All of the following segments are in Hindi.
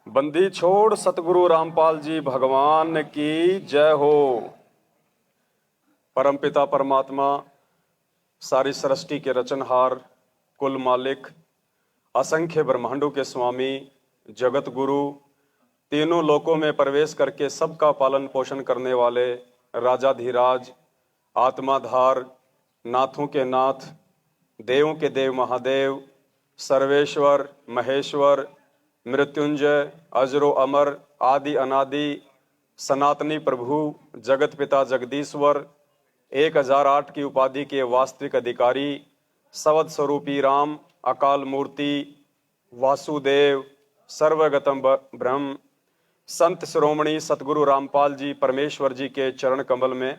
बंदी छोड़ सतगुरु रामपाल जी भगवान की जय हो। परमपिता परमात्मा, सारी सृष्टि के रचनहार, कुल मालिक, असंख्य ब्रह्मांडों के स्वामी, जगत गुरु, तीनों लोकों में प्रवेश करके सबका पालन पोषण करने वाले राजाधिराज, आत्माधार, नाथों के नाथ, देवों के देव महादेव, सर्वेश्वर, महेश्वर, मृत्युंजय, अजरो अमर, आदि अनादि, सनातनी प्रभु, जगत पिता जगदीश्वर, 1008 की उपाधि के वास्तविक अधिकारी, सवद स्वरूपी राम, अकाल मूर्ति, वासुदेव, सर्वगतम ब्रह्म, संत शिरोमणि सतगुरु रामपाल जी परमेश्वर जी के चरण कमल में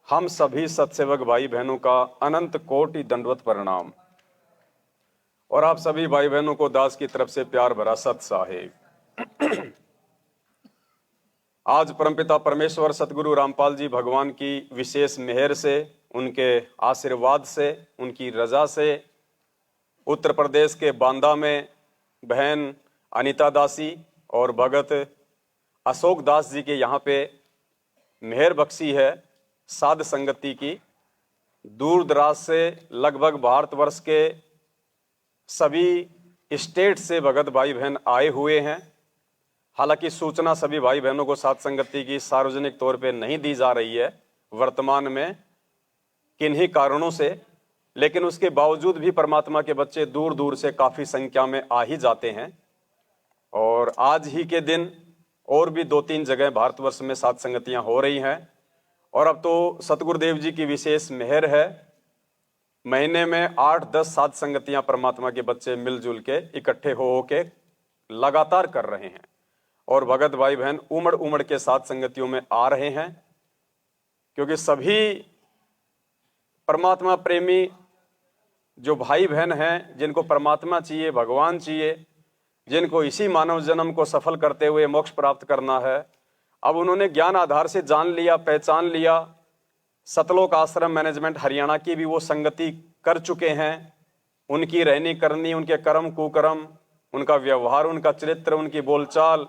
हम सभी सत्सेवक भाई बहनों का अनंत कोटि दंडवत प्रणाम और आप सभी भाई बहनों को दास की तरफ से प्यार भरा सत साहेब। आज परमपिता परमेश्वर सतगुरु रामपाल जी भगवान की विशेष मेहर से, उनके आशीर्वाद से, उनकी रजा से उत्तर प्रदेश के बांदा में बहन अनीता दासी और भगत अशोक दास जी के यहाँ पे मेहर बख्शी है साध संगति की। दूर दराज से लगभग भारतवर्ष के सभी स्टेट से भगत भाई बहन आए हुए हैं। हालांकि सूचना सभी भाई बहनों को साध संगति की सार्वजनिक तौर पे नहीं दी जा रही है वर्तमान में किन्हीं कारणों से, लेकिन उसके बावजूद भी परमात्मा के बच्चे दूर दूर से काफी संख्या में आ ही जाते हैं। और आज ही के दिन और भी 2-3 जगह भारतवर्ष में साध संगतियां हो रही हैं। और अब तो सतगुरुदेव जी की विशेष मेहर है, महीने में 8-10 साध संगतियां परमात्मा के बच्चे मिलजुल के इकट्ठे हो के लगातार कर रहे हैं और भगत भाई बहन उमड़ उमड़ के साध संगतियों में आ रहे हैं, क्योंकि सभी परमात्मा प्रेमी जो भाई बहन हैं, जिनको परमात्मा चाहिए, भगवान चाहिए, जिनको इसी मानव जन्म को सफल करते हुए मोक्ष प्राप्त करना है, अब उन्होंने ज्ञान आधार से जान लिया, पहचान लिया। सतलोक आश्रम मैनेजमेंट हरियाणा की भी वो संगति कर चुके हैं। उनकी रहनी करनी, उनके कर्म कुकर्म, उनका व्यवहार, उनका चरित्र, उनकी बोलचाल,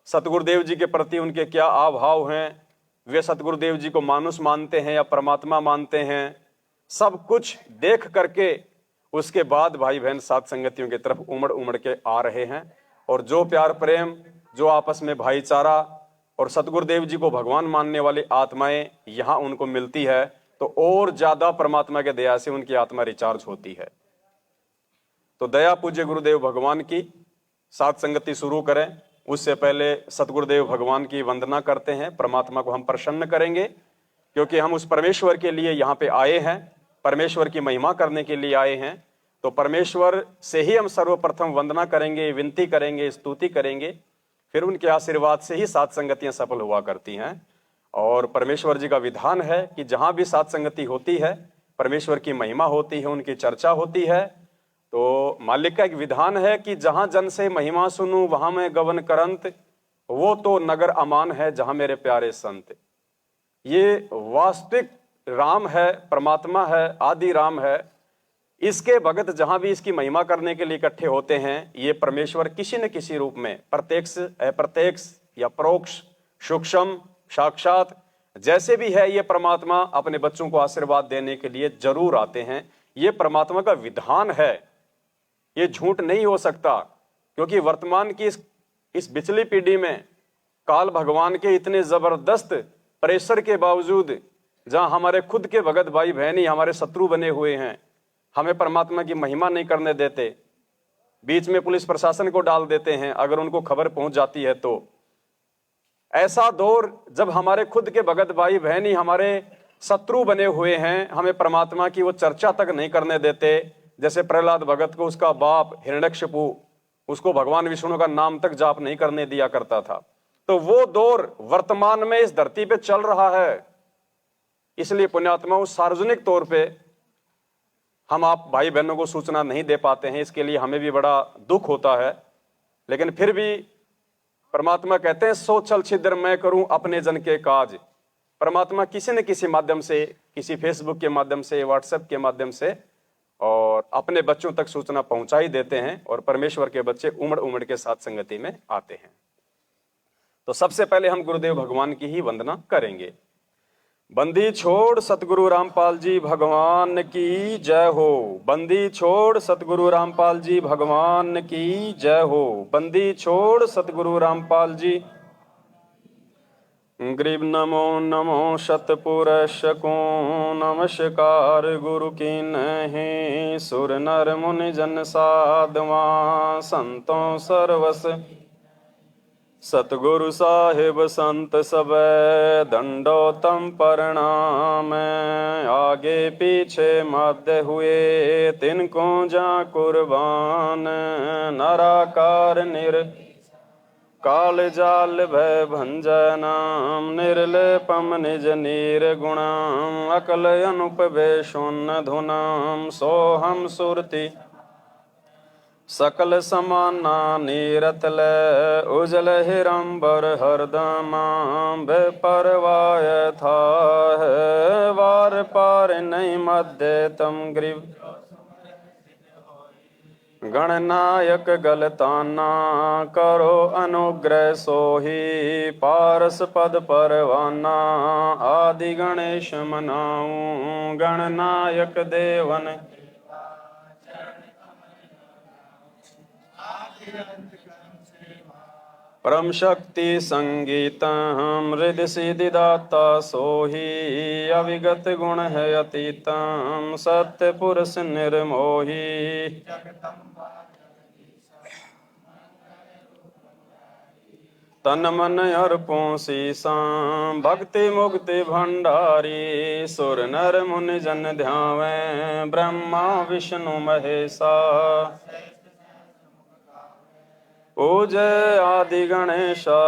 सतगुरुदेव जी के प्रति उनके क्या आभाव हैं, वे सतगुरुदेव जी को मानुष मानते हैं या परमात्मा मानते हैं, सब कुछ देख करके उसके बाद भाई बहन साध संगतियों की तरफ उमड़ उमड़ के आ रहे हैं। और जो प्यार प्रेम, जो आपस में भाईचारा और सतगुरुदेव जी को भगवान मानने वाली आत्माएं यहाँ उनको मिलती है, तो और ज्यादा परमात्मा के दया से उनकी आत्मा रिचार्ज होती है। तो दया पूज्य गुरुदेव भगवान की साध संगति शुरू करें, उससे पहले सतगुरुदेव भगवान की वंदना करते हैं। परमात्मा को हम प्रसन्न करेंगे, क्योंकि हम उस परमेश्वर के लिए यहाँ पे आए हैं, परमेश्वर की महिमा करने के लिए आए हैं। तो परमेश्वर से ही हम सर्वप्रथम वंदना करेंगे, विनती करेंगे, स्तुति करेंगे, फिर उनके आशीर्वाद से ही साध संगतियां सफल हुआ करती हैं। और परमेश्वर जी का विधान है कि जहां भी साध संगति होती है, परमेश्वर की महिमा होती है, उनकी चर्चा होती है। तो मालिक का एक विधान है कि जहां जन से महिमा सुनूं वहां मैं गवन करंत, वो तो नगर अमान है जहां मेरे प्यारे संत। ये वास्तविक राम है, परमात्मा है, आदि राम है। इसके भगत जहां भी इसकी महिमा करने के लिए इकट्ठे होते हैं, ये परमेश्वर किसी न किसी रूप में, प्रत्यक्ष, अप्रत्यक्ष या परोक्ष, सूक्ष्म, साक्षात, जैसे भी है, ये परमात्मा अपने बच्चों को आशीर्वाद देने के लिए जरूर आते हैं। ये परमात्मा का विधान है, ये झूठ नहीं हो सकता। क्योंकि वर्तमान की इस पिछली पीढ़ी में काल भगवान के इतने जबरदस्त प्रेशर के बावजूद, जहां हमारे खुद के भगत भाई बहन ही हमारे शत्रु बने हुए हैं, हमें परमात्मा की महिमा नहीं करने देते, बीच में पुलिस प्रशासन को डाल देते हैं अगर उनको खबर पहुंच जाती है तो। ऐसा दौर जब हमारे खुद के भगत भाई बहन ही हमारे शत्रु बने हुए हैं, हमें परमात्मा की वो चर्चा तक नहीं करने देते। जैसे प्रहलाद भगत को उसका बाप हिरण्यकशिपु, उसको भगवान विष्णु का नाम तक जाप नहीं करने दिया करता था। तो वो दौर वर्तमान में इस धरती पे चल रहा है। इसलिए पुण्यात्माओं, सार्वजनिक तौर पे हम आप भाई बहनों को सूचना नहीं दे पाते हैं, इसके लिए हमें भी बड़ा दुख होता है। लेकिन फिर भी परमात्मा कहते हैं, सो छल छिद्र मैं करूं अपने जन के काज। परमात्मा किसी न किसी माध्यम से, किसी फेसबुक के माध्यम से, व्हाट्सएप के माध्यम से और अपने बच्चों तक सूचना पहुंचा ही देते हैं और परमेश्वर के बच्चे उमड़ उमड़ के साथ संगति में आते हैं। तो सबसे पहले हम गुरुदेव भगवान की ही वंदना करेंगे। बंदी छोड़ सतगुरु रामपाल जी भगवान की जय हो। बंदी छोड़ सतगुरु रामपाल जी भगवान की जय हो। बंदी छोड़ सतगुरु रामपाल जी। ग्रीव नमो नमो शतपुरुष को नमस्कार गुरु की नहीं। सुर नर मुनि जन साधवा संतों सर्वस सतगुरु साहिब संत सब दंडोतम प्रणाम। आगे पीछे मध्य हुए तिनको जा कुर्बान। नराकार निर काल जाल भय भंजनाम। निर्लेपम निज नीर गुणाम। अकल अनुपभे शून्य धुनाम। सोहम सुरति सकल समाना नीरतल उजल हिरंबर हरदमा। बेपरवाय था है वार पार नहीं मध्य तम ग्रीव। गणनायक गलताना करो अनुग्रह सोही। पारस पद परवाना आदि गणेश मनाऊं। गणनायक देवन परम शक्ति संगीतम। हृदय सिद्धिदाता सोही। अविगत गुण है अतीतम। सत्य पुरुष निर्मोही। तन मन अर्पों सीसां। भक्ति मुक्ति भंडारी। सुर नर मुनि जन ध्यावें। ब्रह्मा विष्णु महेशा। पूजय आदि गणेशा।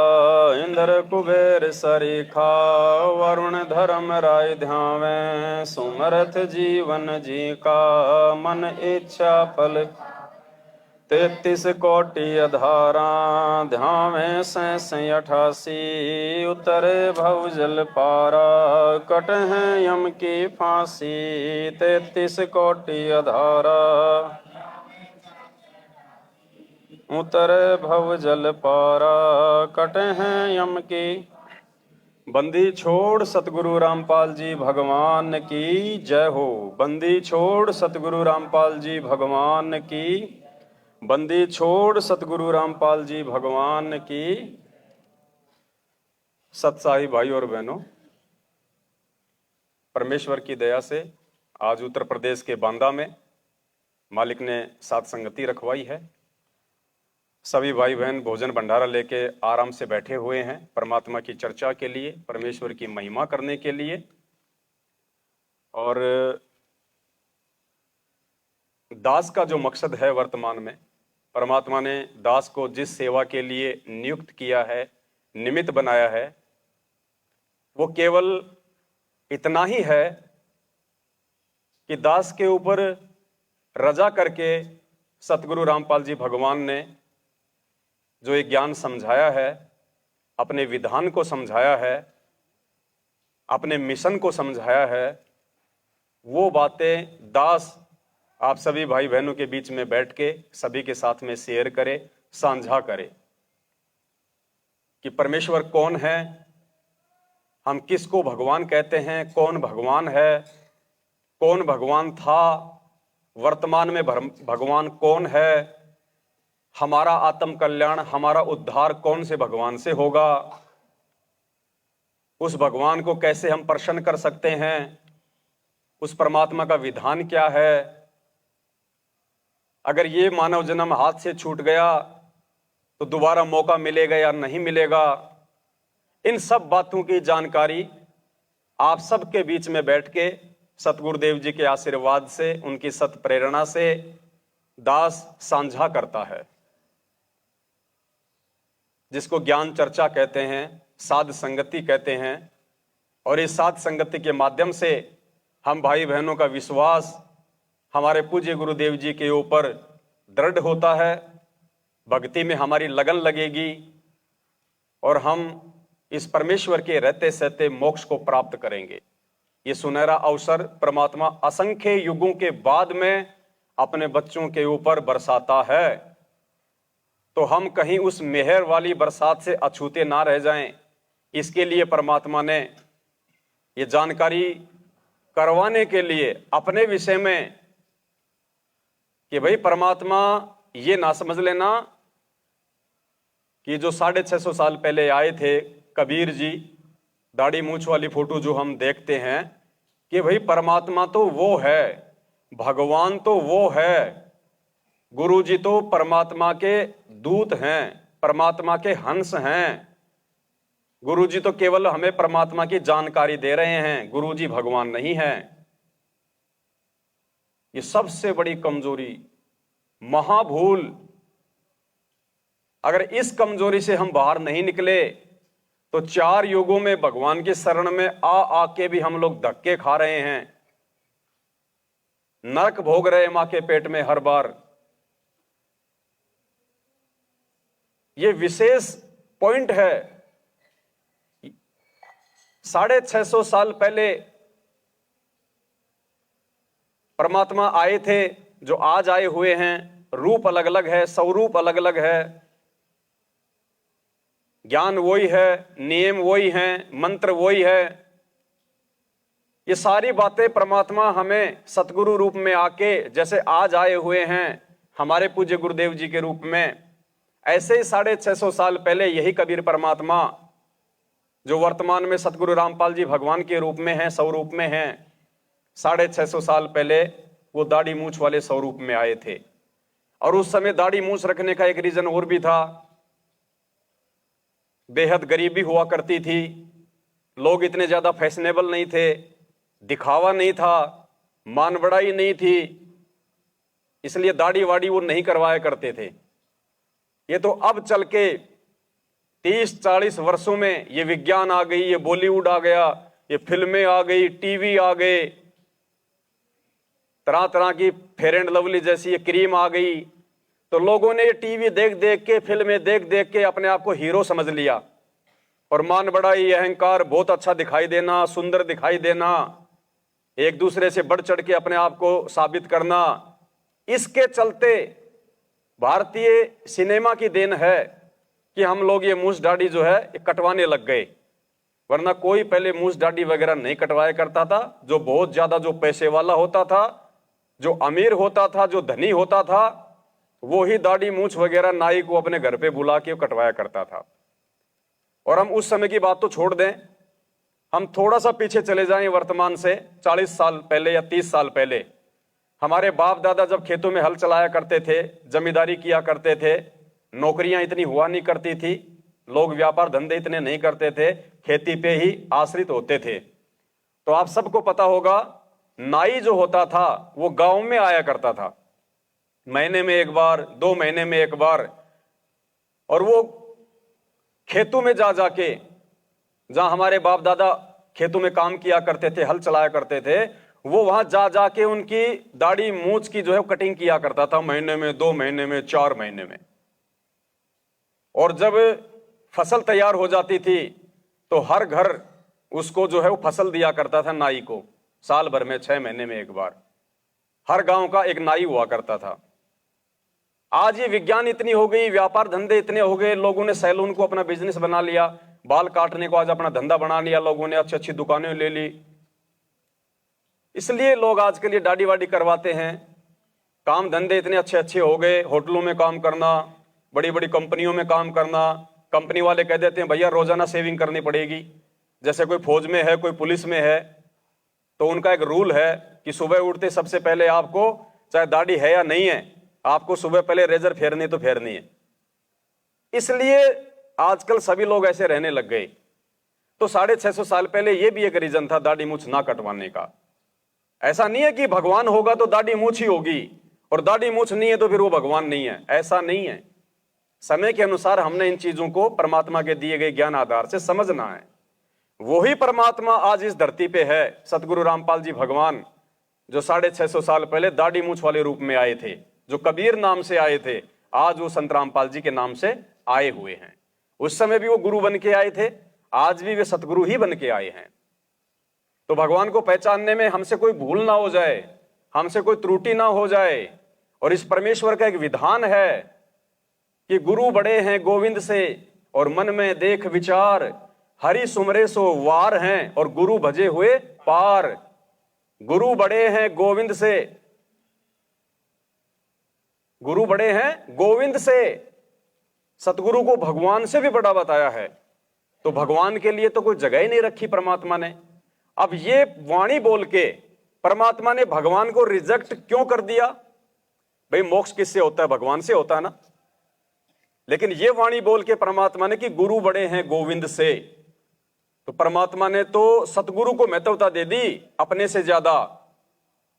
इंद्र कुबेर सरीखा। वरुण धर्म राय ध्यावें। सुमरथ जीवन जी का। मन इच्छा फल 33 कोटि अधारा। ध्यावें 88 उतरे भव जल पारा। कट है यम की फांसी 33 कोटि अधारा। उतरे भव जल पारा। कट हैं यम की। बंदी छोड़ सतगुरु रामपाल जी भगवान की जय हो। बंदी छोड़ सतगुरु रामपाल जी भगवान की। बंदी छोड़ सतगुरु रामपाल जी भगवान की। सत्साई भाई और बहनों, परमेश्वर की दया से आज उत्तर प्रदेश के बांदा में मालिक ने साथ संगति रखवाई है। सभी भाई बहन भोजन भंडारा लेके आराम से बैठे हुए हैं परमात्मा की चर्चा के लिए, परमेश्वर की महिमा करने के लिए। और दास का जो मकसद है वर्तमान में, परमात्मा ने दास को जिस सेवा के लिए नियुक्त किया है, निमित्त बनाया है, वो केवल इतना ही है कि दास के ऊपर रजा करके सतगुरु रामपाल जी भगवान ने जो एक ज्ञान समझाया है, अपने विधान को समझाया है, अपने मिशन को समझाया है, वो बातें दास आप सभी भाई बहनों के बीच में बैठ के सभी के साथ में शेयर करे, साझा करे कि परमेश्वर कौन है, हम किसको भगवान कहते हैं, कौन भगवान है, कौन भगवान था, वर्तमान में भगवान कौन है, हमारा आत्म कल्याण, हमारा उद्धार कौन से भगवान से होगा, उस भगवान को कैसे हम प्रसन्न कर सकते हैं, उस परमात्मा का विधान क्या है, अगर ये मानव जन्म हाथ से छूट गया तो दोबारा मौका मिलेगा या नहीं मिलेगा। इन सब बातों की जानकारी आप सबके बीच में बैठ के सतगुरुदेव जी के आशीर्वाद से, उनकी सत प्रेरणा से दास साझा करता है, जिसको ज्ञान चर्चा कहते हैं, साध संगति कहते हैं। और इस साध संगति के माध्यम से हम भाई बहनों का विश्वास हमारे पूज्य गुरुदेव जी के ऊपर दृढ़ होता है, भक्ति में हमारी लगन लगेगी और हम इस परमेश्वर के रहते सहते मोक्ष को प्राप्त करेंगे। ये सुनहरा अवसर परमात्मा असंख्य युगों के बाद में अपने बच्चों के ऊपर बरसाता है, तो हम कहीं उस मेहर वाली बरसात से अछूते ना रह जाएं। इसके लिए परमात्मा ने ये जानकारी करवाने के लिए अपने विषय में कि भाई परमात्मा ये ना समझ लेना कि जो 650 साल पहले आए थे कबीर जी, दाढ़ी मूंछ वाली फोटो जो हम देखते हैं, कि भाई परमात्मा तो वो है, भगवान तो वो है, गुरु जी तो परमात्मा के दूत हैं, परमात्मा के हंस हैं। गुरु जी तो केवल हमें परमात्मा की जानकारी दे रहे हैं, गुरु जी भगवान नहीं है। ये सबसे बड़ी कमजोरी, महाभूल। अगर इस कमजोरी से हम बाहर नहीं निकले तो 4 युगों में भगवान की शरण में आके भी हम लोग धक्के खा रहे हैं, नरक भोग रहे मां के पेट में हर बार। ये विशेष पॉइंट है। 650 साल पहले परमात्मा आए थे, जो आज आए हुए हैं। रूप अलग अलग है, स्वरूप अलग अलग है, ज्ञान वही है, नियम वही हैं, मंत्र वही है। ये सारी बातें परमात्मा हमें सतगुरु रूप में आके, जैसे आज आए हुए हैं हमारे पूज्य गुरुदेव जी के रूप में, ऐसे ही 650 साल पहले यही कबीर परमात्मा, जो वर्तमान में सतगुरु रामपाल जी भगवान के रूप में हैं, स्वरूप में हैं, 650 साल पहले वो दाढ़ी मूंछ वाले स्वरूप में आए थे। और उस समय दाढ़ी मूंछ रखने का एक रीजन और भी था, बेहद गरीबी हुआ करती थी, लोग इतने ज्यादा फैशनेबल नहीं थे, दिखावा नहीं था, मान बढ़ाई नहीं थी, इसलिए दाढ़ी वाड़ी वो नहीं करवाया करते थे। ये तो अब चल के 30-40 वर्षों में ये विज्ञान आ गई, ये बॉलीवुड आ गया, ये फिल्में आ गई, टीवी आ गए, तरह तरह की फेयर एंड लवली जैसी ये क्रीम आ गई, तो लोगों ने ये टीवी देख देख के, फिल्में देख देख के अपने आप को हीरो समझ लिया, और मान बढ़ाई, अहंकार, बहुत अच्छा दिखाई देना, सुंदर दिखाई देना, एक दूसरे से बढ़ चढ़ के अपने आप को साबित करना। इसके चलते भारतीय सिनेमा की देन है कि हम लोग ये मूंछ दाढ़ी जो है ये कटवाने लग गए, वरना कोई पहले मूंछ दाढ़ी वगैरह नहीं कटवाया करता था। जो बहुत ज्यादा जो पैसे वाला होता था, जो अमीर होता था, जो धनी होता था, वो ही दाढ़ी मूंछ वगैरह नाई को अपने घर पे बुला के कटवाया करता था। और हम उस समय की बात तो छोड़ दें, हम थोड़ा सा पीछे चले जाएं वर्तमान से 40 साल पहले या 30 साल पहले, हमारे बाप दादा जब खेतों में हल चलाया करते थे, जमींदारी किया करते थे, नौकरियां इतनी हुआ नहीं करती थी, लोग व्यापार धंधे इतने नहीं करते थे, खेती पे ही आश्रित होते थे। तो आप सबको पता होगा, नाई जो होता था वो गांव में आया करता था, महीने में एक बार, 2 महीने में एक बार, और वो खेतों में जा जाके, जहां हमारे बाप दादा खेतों में काम किया करते थे, हल चलाया करते थे, वो वहां जा जाके उनकी दाढ़ी मूंछ की जो है कटिंग किया करता था, महीने में, 2 महीने में, 4 महीने में। और जब फसल तैयार हो जाती थी तो हर घर उसको जो है वो फसल दिया करता था नाई को, साल भर में 6 महीने में एक बार, हर गांव का एक नाई हुआ करता था। आज ये विज्ञान इतनी हो गई, व्यापार धंधे इतने हो गए, लोगों ने सैलून को अपना बिजनेस बना लिया, बाल काटने को आज अपना धंधा बना लिया लोगों ने, अच्छी अच्छी दुकानें ले ली, इसलिए लोग आज के लिए दाढ़ी वाड़ी करवाते हैं। काम धंधे इतने अच्छे अच्छे हो गए, होटलों में काम करना, बड़ी बड़ी कंपनियों में काम करना, कंपनी वाले कह देते हैं भैया रोजाना सेविंग करनी पड़ेगी। जैसे कोई फौज में है, कोई पुलिस में है, तो उनका एक रूल है कि सुबह उठते सबसे पहले आपको, चाहे दाढ़ी है या नहीं है, आपको सुबह पहले रेजर फेरनी तो फेरनी है। इसलिए आजकल सभी लोग ऐसे रहने लग गए। तो 650 साल पहले यह भी एक रीजन था दाढ़ी मूंछ ना कटवाने का। ऐसा नहीं है कि भगवान होगा तो दाढ़ी मूंछ ही होगी, और दाढ़ी मूंछ नहीं है तो फिर वो भगवान नहीं है, ऐसा नहीं है। समय के अनुसार हमने इन चीजों को परमात्मा के दिए गए ज्ञान आधार से समझना है। वही परमात्मा आज इस धरती पे है, सतगुरु रामपाल जी भगवान, जो 650 साल पहले दाढ़ी मूंछ वाले रूप में आए थे, जो कबीर नाम से आए थे, आज वो संत रामपाल जी के नाम से आए हुए हैं। उस समय भी वो गुरु बन के आए थे, आज भी वे सतगुरु ही बन के आए हैं। तो भगवान को पहचानने में हमसे कोई भूल ना हो जाए, हमसे कोई त्रुटि ना हो जाए, और इस परमेश्वर का एक विधान है कि गुरु बड़े हैं गोविंद से और मन में देख विचार, हरि सुमरे सो वार हैं और गुरु भजे हुए पार। गुरु बड़े हैं गोविंद से, गुरु बड़े हैं गोविंद से। सतगुरु को भगवान से भी बड़ा बताया है, तो भगवान के लिए तो कोई जगह ही नहीं रखी परमात्मा ने। अब ये वाणी बोल के परमात्मा ने भगवान को रिजेक्ट क्यों कर दिया? भाई मोक्ष किससे होता है? भगवान से होता है ना। लेकिन ये वाणी बोल के परमात्मा ने कि गुरु बड़े हैं गोविंद से, तो परमात्मा ने तो सतगुरु को महत्वता दे दी अपने से ज्यादा।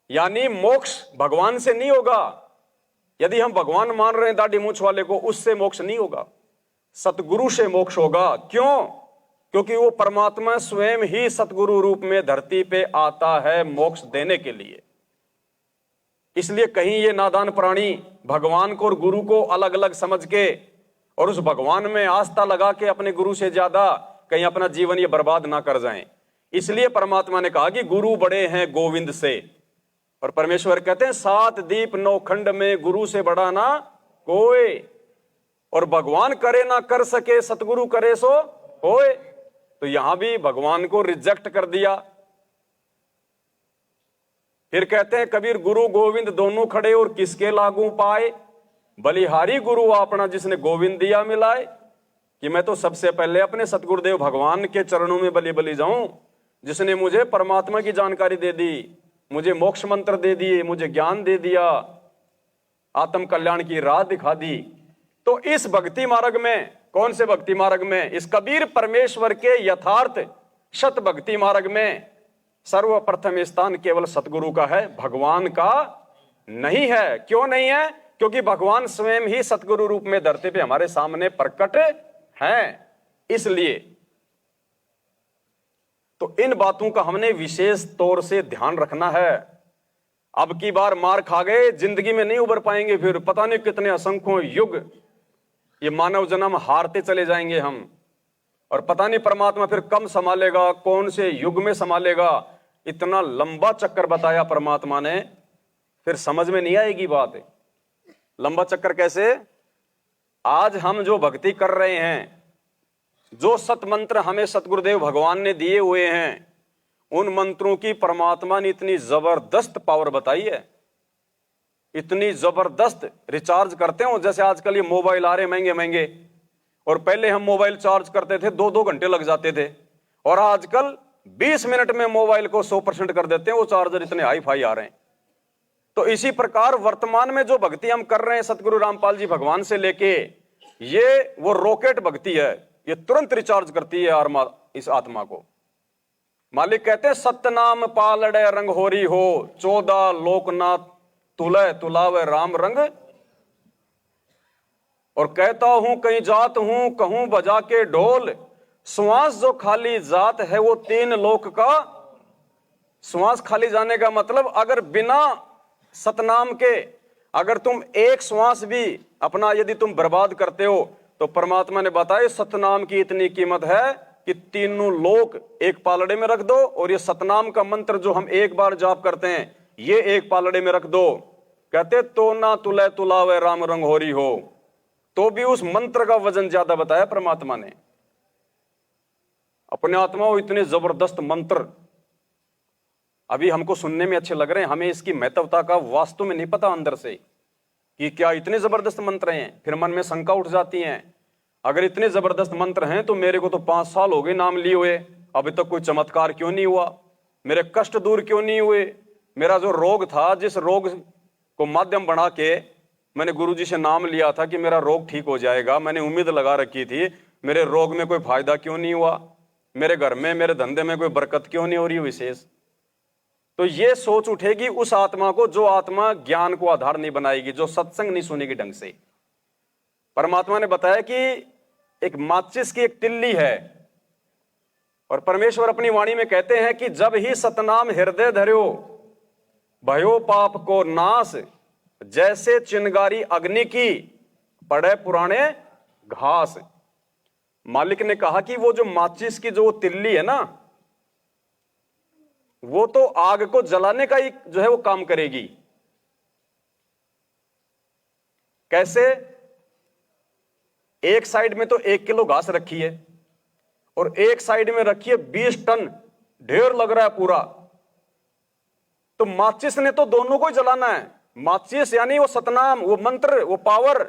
यानी मोक्ष भगवान से नहीं होगा। यदि हम भगवान मान रहे हैं दाढ़ी मूंछ वाले को, उससे मोक्ष नहीं होगा, सतगुरु से मोक्ष होगा। क्यों? क्योंकि वो परमात्मा स्वयं ही सतगुरु रूप में धरती पे आता है मोक्ष देने के लिए। इसलिए कहीं ये नादान प्राणी भगवान को और गुरु को अलग अलग समझ के और उस भगवान में आस्था लगा के अपने गुरु से ज्यादा कहीं अपना जीवन ये बर्बाद ना कर जाएं। इसलिए परमात्मा ने कहा कि गुरु बड़े हैं गोविंद से। और परमेश्वर कहते हैं 7 दीप 9 खंड में गुरु से बड़ा ना कोई। और भगवान करे ना कर सके, सतगुरु करे सो होए। तो यहां भी भगवान को रिजेक्ट कर दिया। फिर कहते हैं कबीर गुरु गोविंद दोनों खड़े और किसके लागू पाए, बलिहारी गुरु अपना जिसने गोविंद दिया मिलाए। कि मैं तो सबसे पहले अपने सतगुरुदेव भगवान के चरणों में बलि बलि जाऊं, जिसने मुझे परमात्मा की जानकारी दे दी, मुझे मोक्ष मंत्र दे दिए, मुझे ज्ञान दे दिया, आत्म कल्याण की राह दिखा दी। तो इस भक्ति मार्ग में, कौन से भक्ति मार्ग में? इस कबीर परमेश्वर के यथार्थ सत भक्ति मार्ग में सर्वप्रथम स्थान केवल सतगुरु का है, भगवान का नहीं है। क्यों नहीं है? क्योंकि भगवान स्वयं ही सतगुरु रूप में धरती पे हमारे सामने प्रकट हैं। इसलिए तो इन बातों का हमने विशेष तौर से ध्यान रखना है। अब की बार मार खा गए, जिंदगी में नहीं उबर पाएंगे। फिर पता नहीं कितने असंख्यों युग ये मानव जन्म हारते चले जाएंगे हम, और पता नहीं परमात्मा फिर कम संभालेगा, कौन से युग में संभालेगा। इतना लंबा चक्कर बताया परमात्मा ने, फिर समझ में नहीं आएगी बात। लंबा चक्कर कैसे? आज हम जो भक्ति कर रहे हैं, जो सत मंत्र हमें सतगुरुदेव भगवान ने दिए हुए हैं, उन मंत्रों की परमात्मा ने इतनी जबरदस्त पावर बताई है, इतनी जबरदस्त। रिचार्ज करते हो जैसे आजकल ये मोबाइल आ रहे महंगे महंगे, और पहले हम मोबाइल चार्ज करते थे 2-2 घंटे लग जाते थे, और आजकल 20 मिनट में मोबाइल को 100% कर देते हैं। वो चार्जर इतने हाई फाई आ रहे हैं। तो इसी प्रकार वर्तमान में जो भक्ति हम कर रहे हैं सतगुरु रामपाल जी भगवान से लेके, ये वो रॉकेट भक्ति है। ये तुरंत रिचार्ज करती है इस आत्मा को। मालिक कहते हैं सतनाम पालड़े रंग होरी हो, 14 लोकनाथ तुलय तुलावे राम रंग। और कहता हूं कहीं जात हूं, कहूं बजा के ढोल, श्वास जो खाली जात है वो 3 लोक का। श्वास खाली जाने का मतलब, अगर बिना सतनाम के अगर तुम एक श्वास भी अपना यदि तुम बर्बाद करते हो, तो परमात्मा ने बताया सतनाम की इतनी कीमत है कि 3 लोक एक पालड़े में रख दो, और ये सतनाम का मंत्र जो हम एक बार जाप करते हैं, ये एक पालड़े में रख दो। कहते तो ना तुलय तुलावे राम रंग होरी हो, तो भी उस मंत्र का वजन ज्यादा बताया परमात्मा ने। अपने आत्मा को इतने जबरदस्त मंत्र अभी हमको सुनने में अच्छे लग रहे हैं, हमें इसकी महत्वता का वास्तव में नहीं पता अंदर से कि क्या इतने जबरदस्त मंत्र हैं। फिर मन में शंका उठ जाती है, अगर इतने जबरदस्त मंत्र हैं तो मेरे को तो 5 साल हो गए नाम लिए हुए, अभी तक कोई चमत्कार क्यों नहीं हुआ? मेरे कष्ट दूर क्यों नहीं हुए? मेरा जो रोग था, जिस रोग को माध्यम बना के मैंने गुरुजी से नाम लिया था कि मेरा रोग ठीक हो जाएगा, मैंने उम्मीद लगा रखी थी, मेरे रोग में कोई फायदा क्यों नहीं हुआ? मेरे घर में, मेरे धंधे में कोई बरकत क्यों नहीं हो रही विशेष? तो ये सोच उठेगी उस आत्मा को जो आत्मा ज्ञान को आधार नहीं बनाएगी, जो सत्संग नहीं सुनेगी ढंग से। परमात्मा ने बताया कि एक माचिस की एक तिल्ली है, और परमेश्वर अपनी वाणी में कहते हैं कि जब ही सतनाम हृदय धर्यो भयो पाप को नाश, जैसे चिंगारी अग्नि की पड़े पुराने घास। मालिक ने कहा कि वो जो माचिस की जो तिल्ली है ना, वो तो आग को जलाने का ही जो है वो काम करेगी, कैसे? एक साइड में तो 1 किलो घास रखी है और एक साइड में रखी है 20 टन, ढेर लग रहा है पूरा। तो माचिस ने तो दोनों को ही जलाना है। माचिस यानी वो सतनाम, वो मंत्र, वो पावर,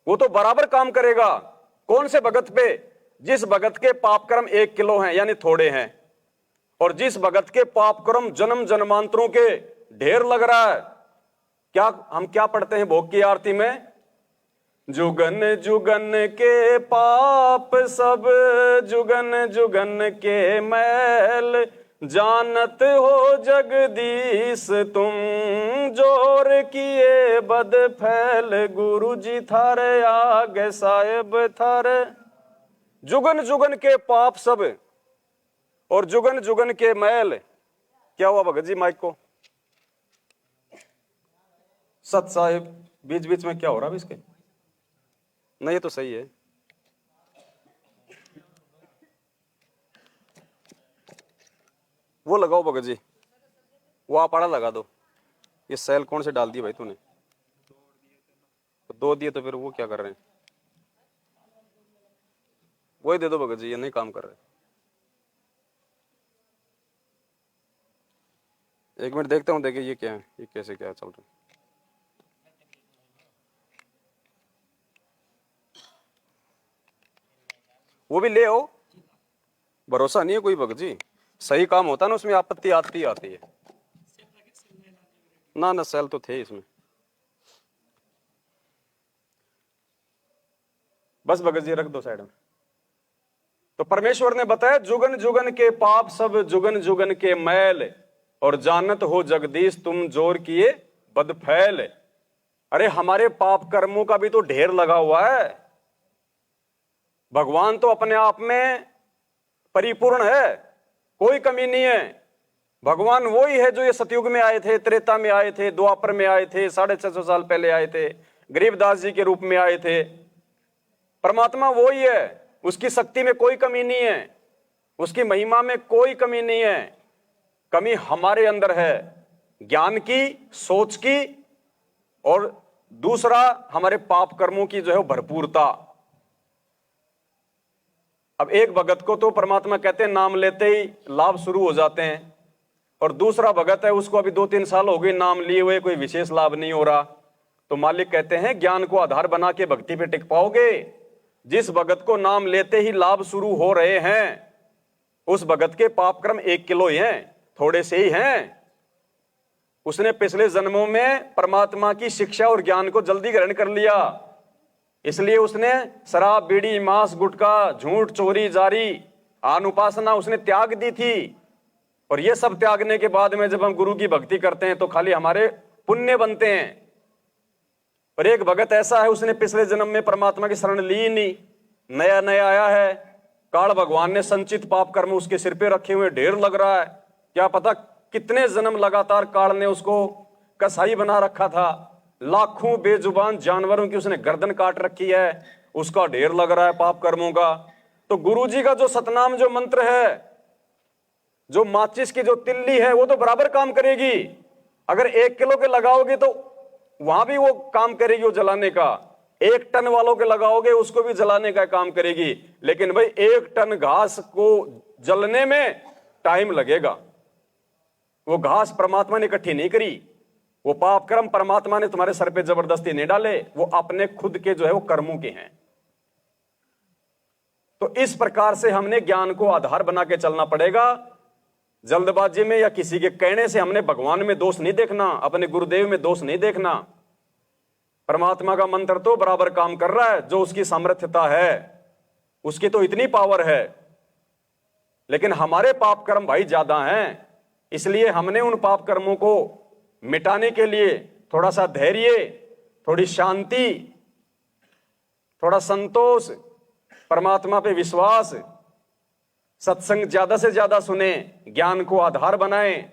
वो तो बराबर काम करेगा। कौन से भगत पे? जिस भगत के पाप कर्म 1 किलो हैं यानी थोड़े हैं, और जिस भगत के पाप कर्म जन्म जन्मांतरों के ढेर लग रहा है। क्या हम क्या पढ़ते हैं भोग की आरती में? जुगन जुगन के पाप सब, जुगन जुगन के मैल, जानत हो जगदीश तुम, जोर किए बद फैल, गुरु जी थारे आगे साहेब थारे। जुगन जुगन के पाप सब और जुगन जुगन के मैल। क्या हुआ भगत जी माइक को? सत साहिब बीच बीच में क्या हो रहा है इसके? नहीं ये तो सही है। वो लगाओ भगत जी, वो आप आड़ा लगा दो। ये सेल कौन से डाल दिए भाई तूने? तो 2 दिए तो फिर वो क्या कर रहे हैं? वही दे दो भगत जी, ये नहीं काम कर रहे। 1 मिनट देखता हूँ, देखिए ये क्या है, ये कैसे क्या चल रहा है। वो भी ले आओ, भरोसा नहीं है कोई भगत जी। सही काम होता है ना उसमें आपत्ति आती है। ना ना सेल तो थे इसमें। बस भगत जी रख दो साइड में। तो परमेश्वर ने बताया जुगन जुगन के पाप सब, जुगन जुगन के मैल, और जानत हो जगदीश तुम, जोर किए बद फैल। अरे हमारे पाप कर्मों का भी तो ढेर लगा हुआ है। भगवान तो अपने आप में परिपूर्ण है, कोई कमी नहीं है। भगवान वही है जो ये सतयुग में आए थे, त्रेता में आए थे, द्वापर में आए थे, 650 साल पहले आए थे, गरीबदास जी के रूप में आए थे। परमात्मा वही है, उसकी शक्ति में कोई कमी नहीं है, उसकी महिमा में कोई कमी नहीं है। कमी हमारे अंदर है, ज्ञान की, सोच की, और दूसरा हमारे पाप कर्मों की जो है भरपूरता। अब एक भगत को तो परमात्मा कहते हैं नाम लेते ही लाभ शुरू हो जाते हैं, और दूसरा भगत है उसको अभी 2-3 साल हो गए नाम लिए हुए, कोई विशेष लाभ नहीं हो रहा। तो मालिक कहते हैं ज्ञान को आधार बना के भक्ति पे टिक पाओगे। जिस भगत को नाम लेते ही लाभ शुरू हो रहे हैं, उस भगत के पाप कर्म 1 किलो ही हैं, थोड़े से ही हैं। उसने पिछले जन्मों में परमात्मा की शिक्षा और ज्ञान को जल्दी ग्रहण कर लिया, इसलिए उसने शराब, बीड़ी, मांस, गुटखा, झूठ, चोरी, जारी, अनुपासना उसने त्याग दी थी। और ये सब त्यागने के बाद में जब हम गुरु की भक्ति करते हैं तो खाली हमारे पुण्य बनते हैं। और एक भगत ऐसा है, उसने पिछले जन्म में परमात्मा की शरण ली नहीं, नया नया आया है, काल भगवान ने संचित पाप कर्म उसके सिर पे रखे हुए ढेर लग रहा है। क्या पता कितने जन्म लगातार काल ने उसको कसाई बना रखा था, लाखों बेजुबान जानवरों की उसने गर्दन काट रखी है, उसका ढेर लग रहा है पाप कर्मों का। तो गुरु जी का जो सतनाम जो मंत्र है, जो माचिस की जो तिल्ली है, वो तो बराबर काम करेगी। अगर 1 किलो के लगाओगे तो वहां भी वो काम करेगी, वो जलाने का। 1 टन वालों के लगाओगे उसको भी जलाने का काम करेगी। लेकिन भाई 1 टन घास को जलने में टाइम लगेगा। वो घास परमात्मा ने इकट्ठी नहीं करी, वो पाप कर्म परमात्मा ने तुम्हारे सर पे जबरदस्ती नहीं डाले, वो अपने खुद के जो है वो कर्मों के हैं। तो इस प्रकार से हमने ज्ञान को आधार बना के चलना पड़ेगा। जल्दबाजी में या किसी के कहने से हमने भगवान में दोष नहीं देखना, अपने गुरुदेव में दोष नहीं देखना। परमात्मा का मंत्र तो बराबर काम कर रहा है, जो उसकी सामर्थ्यता है, उसकी तो इतनी पावर है। लेकिन हमारे पाप कर्म भाई ज्यादा हैं, इसलिए हमने उन पाप कर्मों को मिटाने के लिए थोड़ा सा धैर्य, थोड़ी शांति, थोड़ा संतोष, परमात्मा पे विश्वास, सत्संग ज्यादा से ज्यादा सुने, ज्ञान को आधार बनाएं,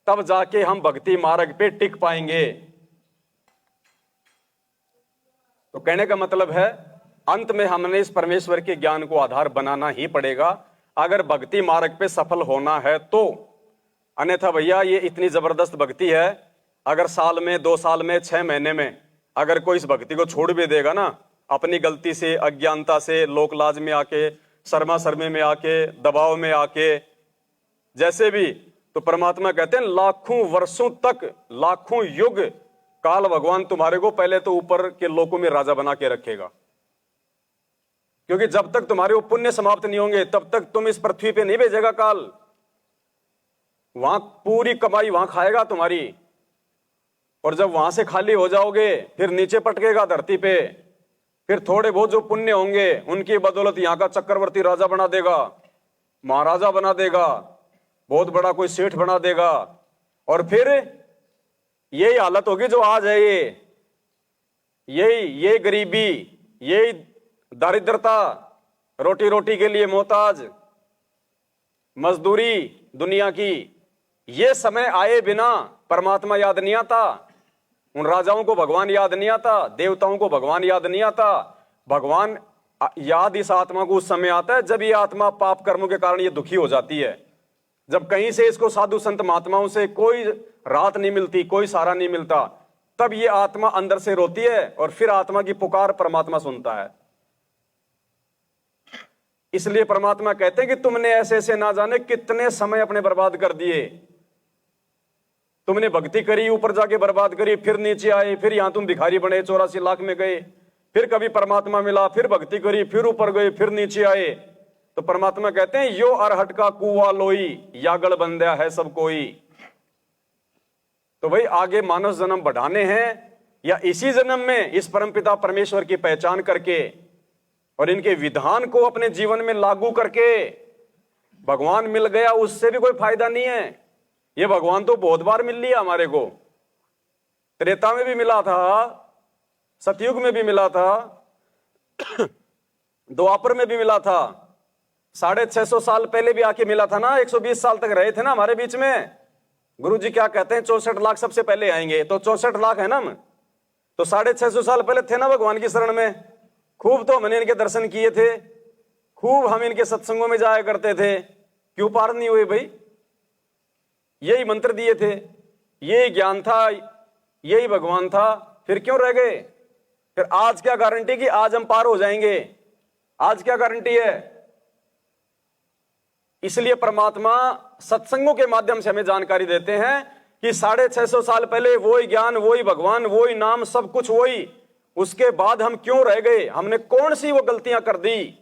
तब जाके हम भक्ति मार्ग पे टिक पाएंगे। तो कहने का मतलब है अंत में हमने इस परमेश्वर के ज्ञान को आधार बनाना ही पड़ेगा अगर भक्ति मार्ग पे सफल होना है तो। अन्यथा भैया ये इतनी जबरदस्त भक्ति है, अगर साल में, 2 साल में, 6 महीने में अगर कोई इस भक्ति को छोड़ भी देगा ना, अपनी गलती से, अज्ञानता से, लोक लाज में आके, शर्मा शर्मे में आके, दबाव में आके, जैसे भी, तो परमात्मा कहते हैं लाखों वर्षों तक, लाखों युग काल भगवान तुम्हारे को पहले तो ऊपर के लोकों में राजा बना के रखेगा। क्योंकि जब तक तुम्हारे वो पुण्य समाप्त नहीं होंगे तब तक तुम इस पृथ्वी पे नहीं भेजेगा काल। वहां पूरी कमाई वहां खाएगा तुम्हारी, और जब वहां से खाली हो जाओगे फिर नीचे पटकेगा धरती पे। फिर थोड़े बहुत जो पुण्य होंगे उनकी बदौलत यहां का चक्रवर्ती राजा बना देगा, महाराजा बना देगा, बहुत बड़ा कोई सेठ बना देगा। और फिर यही हालत होगी जो आज है, ये गरीबी, यही दारिद्रता, रोटी रोटी के लिए मोहताज, मजदूरी दुनिया की। ये समय आए बिना परमात्मा याद नहीं आता। उन राजाओं को भगवान याद नहीं आता, देवताओं को भगवान याद नहीं आता। भगवान याद इस आत्मा को उस समय आता है जब ये आत्मा पाप कर्मों के कारण ये दुखी हो जाती है, जब कहीं से इसको साधु संत महात्माओं से कोई राहत नहीं मिलती, कोई सहारा नहीं मिलता, तब ये आत्मा अंदर से रोती है और फिर आत्मा की पुकार परमात्मा सुनता है। इसलिए परमात्मा कहते हैं कि तुमने ऐसे ऐसे ना जाने कितने समय अपने बर्बाद कर दिए। तुमने भक्ति करी, ऊपर जाके बर्बाद करी, फिर नीचे आए, फिर यहां तुम भिखारी बने, 84 लाख में गए, फिर कभी परमात्मा मिला, फिर भक्ति करी, फिर ऊपर गए, फिर नीचे आए। तो परमात्मा कहते हैं यो अरहट का कुआ लोई, यागड़ बंदा है सब कोई। तो भाई आगे मानव जन्म बढ़ाने हैं या इसी जन्म में इस परमपिता परमेश्वर की पहचान करके और इनके विधान को अपने जीवन में लागू करके भगवान मिल गया, उससे भी कोई फायदा नहीं है। ये भगवान तो बहुत बार मिल लिया हमारे को, त्रेता में भी मिला था, सतयुग में भी मिला था, द्वापर में भी मिला था, 650 साल पहले भी आके मिला था ना, 120 साल तक रहे थे ना हमारे बीच में। गुरुजी क्या कहते हैं 64 लाख सबसे पहले आएंगे, तो 64 लाख है ना हम, तो 650 साल पहले थे ना भगवान की शरण में। खूब तो हमने इनके दर्शन किए थे, खूब हम इनके सत्संगों में जाया करते थे, क्यों पार नहीं हुए भाई? यही मंत्र दिए थे, यही ज्ञान था, यही भगवान था, फिर क्यों रह गए? फिर आज क्या गारंटी कि आज हम पार हो जाएंगे? आज क्या गारंटी है? इसलिए परमात्मा सत्संगों के माध्यम से हमें जानकारी देते हैं कि 650 साल पहले वही ज्ञान, वही भगवान, वही नाम, सब कुछ वही। उसके बाद हम क्यों रह गए? हमने कौन सी वो गलतियां कर दी?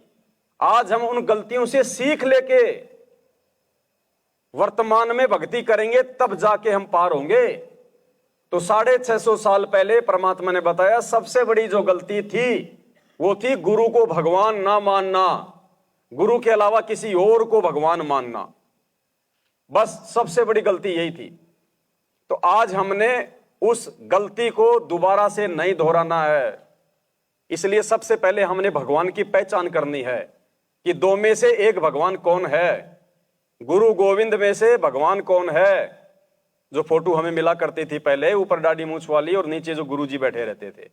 आज हम उन गलतियों से सीख लेके वर्तमान में भक्ति करेंगे, तब जाके हम पार होंगे। तो 650 साल पहले परमात्मा ने बताया सबसे बड़ी जो गलती थी वो थी गुरु को भगवान ना मानना, गुरु के अलावा किसी और को भगवान मानना। बस सबसे बड़ी गलती यही थी। तो आज हमने उस गलती को दोबारा से नहीं दोहराना है। इसलिए सबसे पहले हमने भगवान की पहचान करनी है कि दो में से एक भगवान कौन है। गुरु गोविंद में से भगवान कौन है? जो फोटो हमें मिला करती थी पहले, ऊपर दाढ़ी मूंछ वाली और नीचे जो गुरुजी बैठे रहते थे,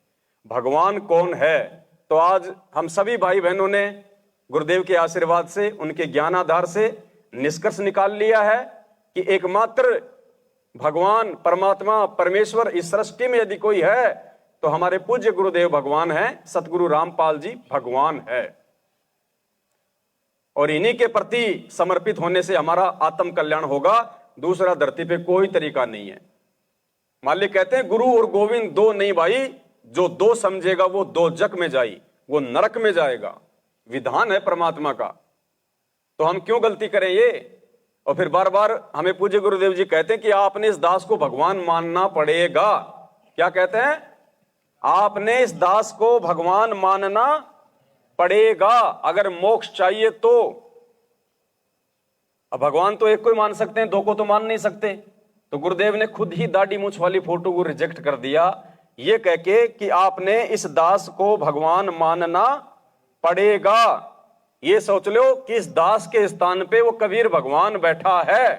भगवान कौन है? तो आज हम सभी भाई बहनों ने गुरुदेव के आशीर्वाद से, उनके ज्ञान आधार से निष्कर्ष निकाल लिया है कि एकमात्र भगवान परमात्मा परमेश्वर इस सृष्टि में यदि कोई है तो हमारे पूज्य गुरुदेव भगवान है, सतगुरु रामपाल जी भगवान है। और इन्हीं के प्रति समर्पित होने से हमारा आत्म कल्याण होगा, दूसरा धरती पे कोई तरीका नहीं है। मालिक कहते हैं गुरु और गोविंद दो नहीं भाई, जो दो समझेगा वो दो जग में जाई, वो नरक में जाएगा। विधान है परमात्मा का, तो हम क्यों गलती करें ये? और फिर बार बार हमें पूज्य गुरुदेव जी कहते हैं कि आपने इस दास को भगवान मानना पड़ेगा। क्या कहते हैं? आपने इस दास को भगवान मानना पड़ेगा अगर मोक्ष चाहिए तो। अब भगवान तो एक को ही मान सकते हैं, दो को तो मान नहीं सकते। तो गुरुदेव ने खुद ही दाढ़ी मूंछ वाली फोटो को रिजेक्ट कर दिया, ये कह के कि आपने इस दास को भगवान मानना पड़ेगा। ये सोच लो कि इस दास के स्थान पे वो कबीर भगवान बैठा है।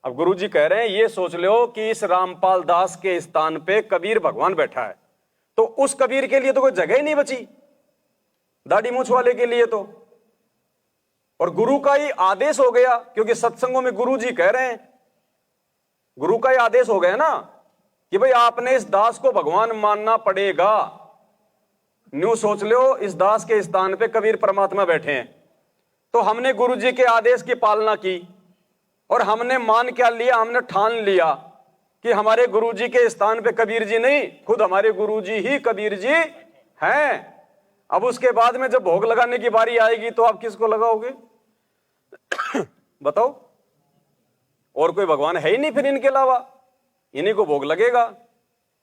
अब गुरुजी कह रहे हैं ये सोच लो कि इस रामपाल दास के स्थान पे कबीर भगवान बैठा है, तो उस कबीर के लिए तो कोई जगह ही नहीं बची, दाढ़ी मूंछ वाले के लिए तो। और गुरु का ही आदेश हो गया, क्योंकि सत्संगों में गुरु जी कह रहे हैं, गुरु का ही आदेश हो गया ना कि भाई आपने इस दास को भगवान मानना पड़ेगा। न्यू सोच लो, इस दास के स्थान पे कबीर परमात्मा बैठे हैं, तो हमने गुरु जी के आदेश की पालना की और हमने मान क्या लिया, हमने ठान लिया कि हमारे गुरु जी के स्थान पे कबीर जी नहीं, खुद हमारे गुरु जी ही कबीर जी हैं। अब उसके बाद में जब भोग लगाने की बारी आएगी तो आप किसको लगाओगे? बताओ, और कोई भगवान है ही नहीं फिर इनके अलावा। इन्हीं को भोग लगेगा,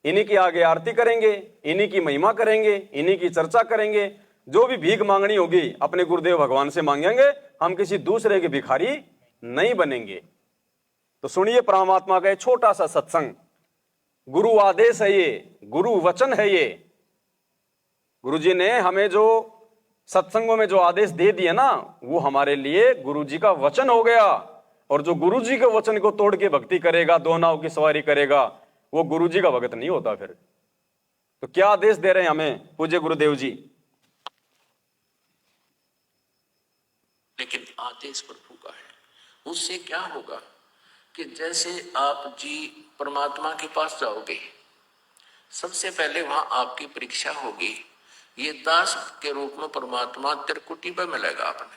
इन्हीं की आगे आरती करेंगे, इन्हीं की महिमा करेंगे, इन्हीं की चर्चा करेंगे। जो भी भीख मांगनी होगी अपने गुरुदेव भगवान से मांगेंगे, हम किसी दूसरे के भिखारी नहीं बनेंगे। तो सुनिए परमात्मा का छोटा सा सत्संग, गुरु आदेश है ये, गुरु वचन है ये। गुरु जी ने हमें जो सत्संगों में जो आदेश दे दिए ना, वो हमारे लिए गुरु जी का वचन हो गया। और जो गुरु जी के वचन को तोड़ के भक्ति करेगा, दो नाव की सवारी करेगा, वो गुरु जी का भगत नहीं होता फिर। तो क्या आदेश दे रहे हैं हमें पूज्य गुरुदेव जी? लेकिन आदेश प्रभु का है। उससे क्या होगा कि जैसे आप जी परमात्मा के पास जाओगे, सबसे पहले वहां आपकी परीक्षा होगी। ये दास के रूप में परमात्मा त्रिकुटी पर मिलेगा आपने,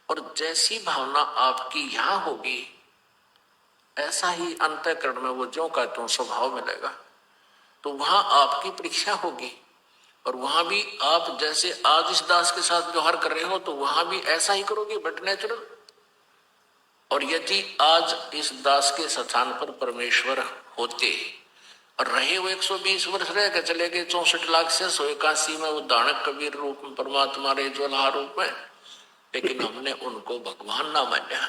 और जैसी भावना आपकी यहां होगी, ऐसा ही अंतःकरण में वो ज्यों का त्यों स्वभाव मिलेगा। तो वहां आपकी परीक्षा होगी, और वहां भी आप जैसे आज इस दास के साथ व्यवहार कर रहे हो, तो वहां भी ऐसा ही करोगे, बट नेचुरल। और यदि आज इस दास के स्थान पर परमेश्वर होते और रहे, वो 120 वर्ष रह के चले गए, 64 लाख से 181 में वो दानक कबीर रूप में परमात्मा रहे, ज्वाला रूप में, लेकिन हमने उनको भगवान ना माना।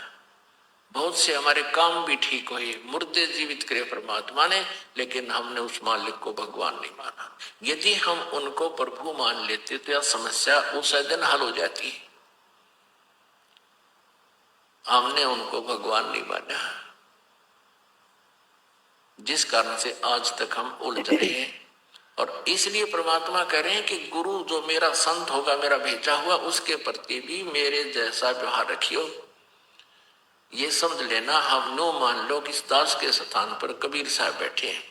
बहुत से हमारे काम भी ठीक हुए, मुर्दे जीवित करे परमात्मा ने, लेकिन हमने उस मालिक को भगवान नहीं माना। यदि हम उनको प्रभु मान लेते तो यह समस्या उस दिन हल हो जाती। हमने उनको भगवान नहीं माना, जिस कारण से आज तक हम उलझ रहे हैं। और इसलिए परमात्मा कह रहे हैं कि गुरु जो मेरा संत होगा, मेरा भेजा हुआ, उसके प्रति भी मेरे जैसा व्यवहार रखियो। ये समझ लेना, हम नो मान लो कि इस दास के स्थान पर कबीर साहब बैठे हैं,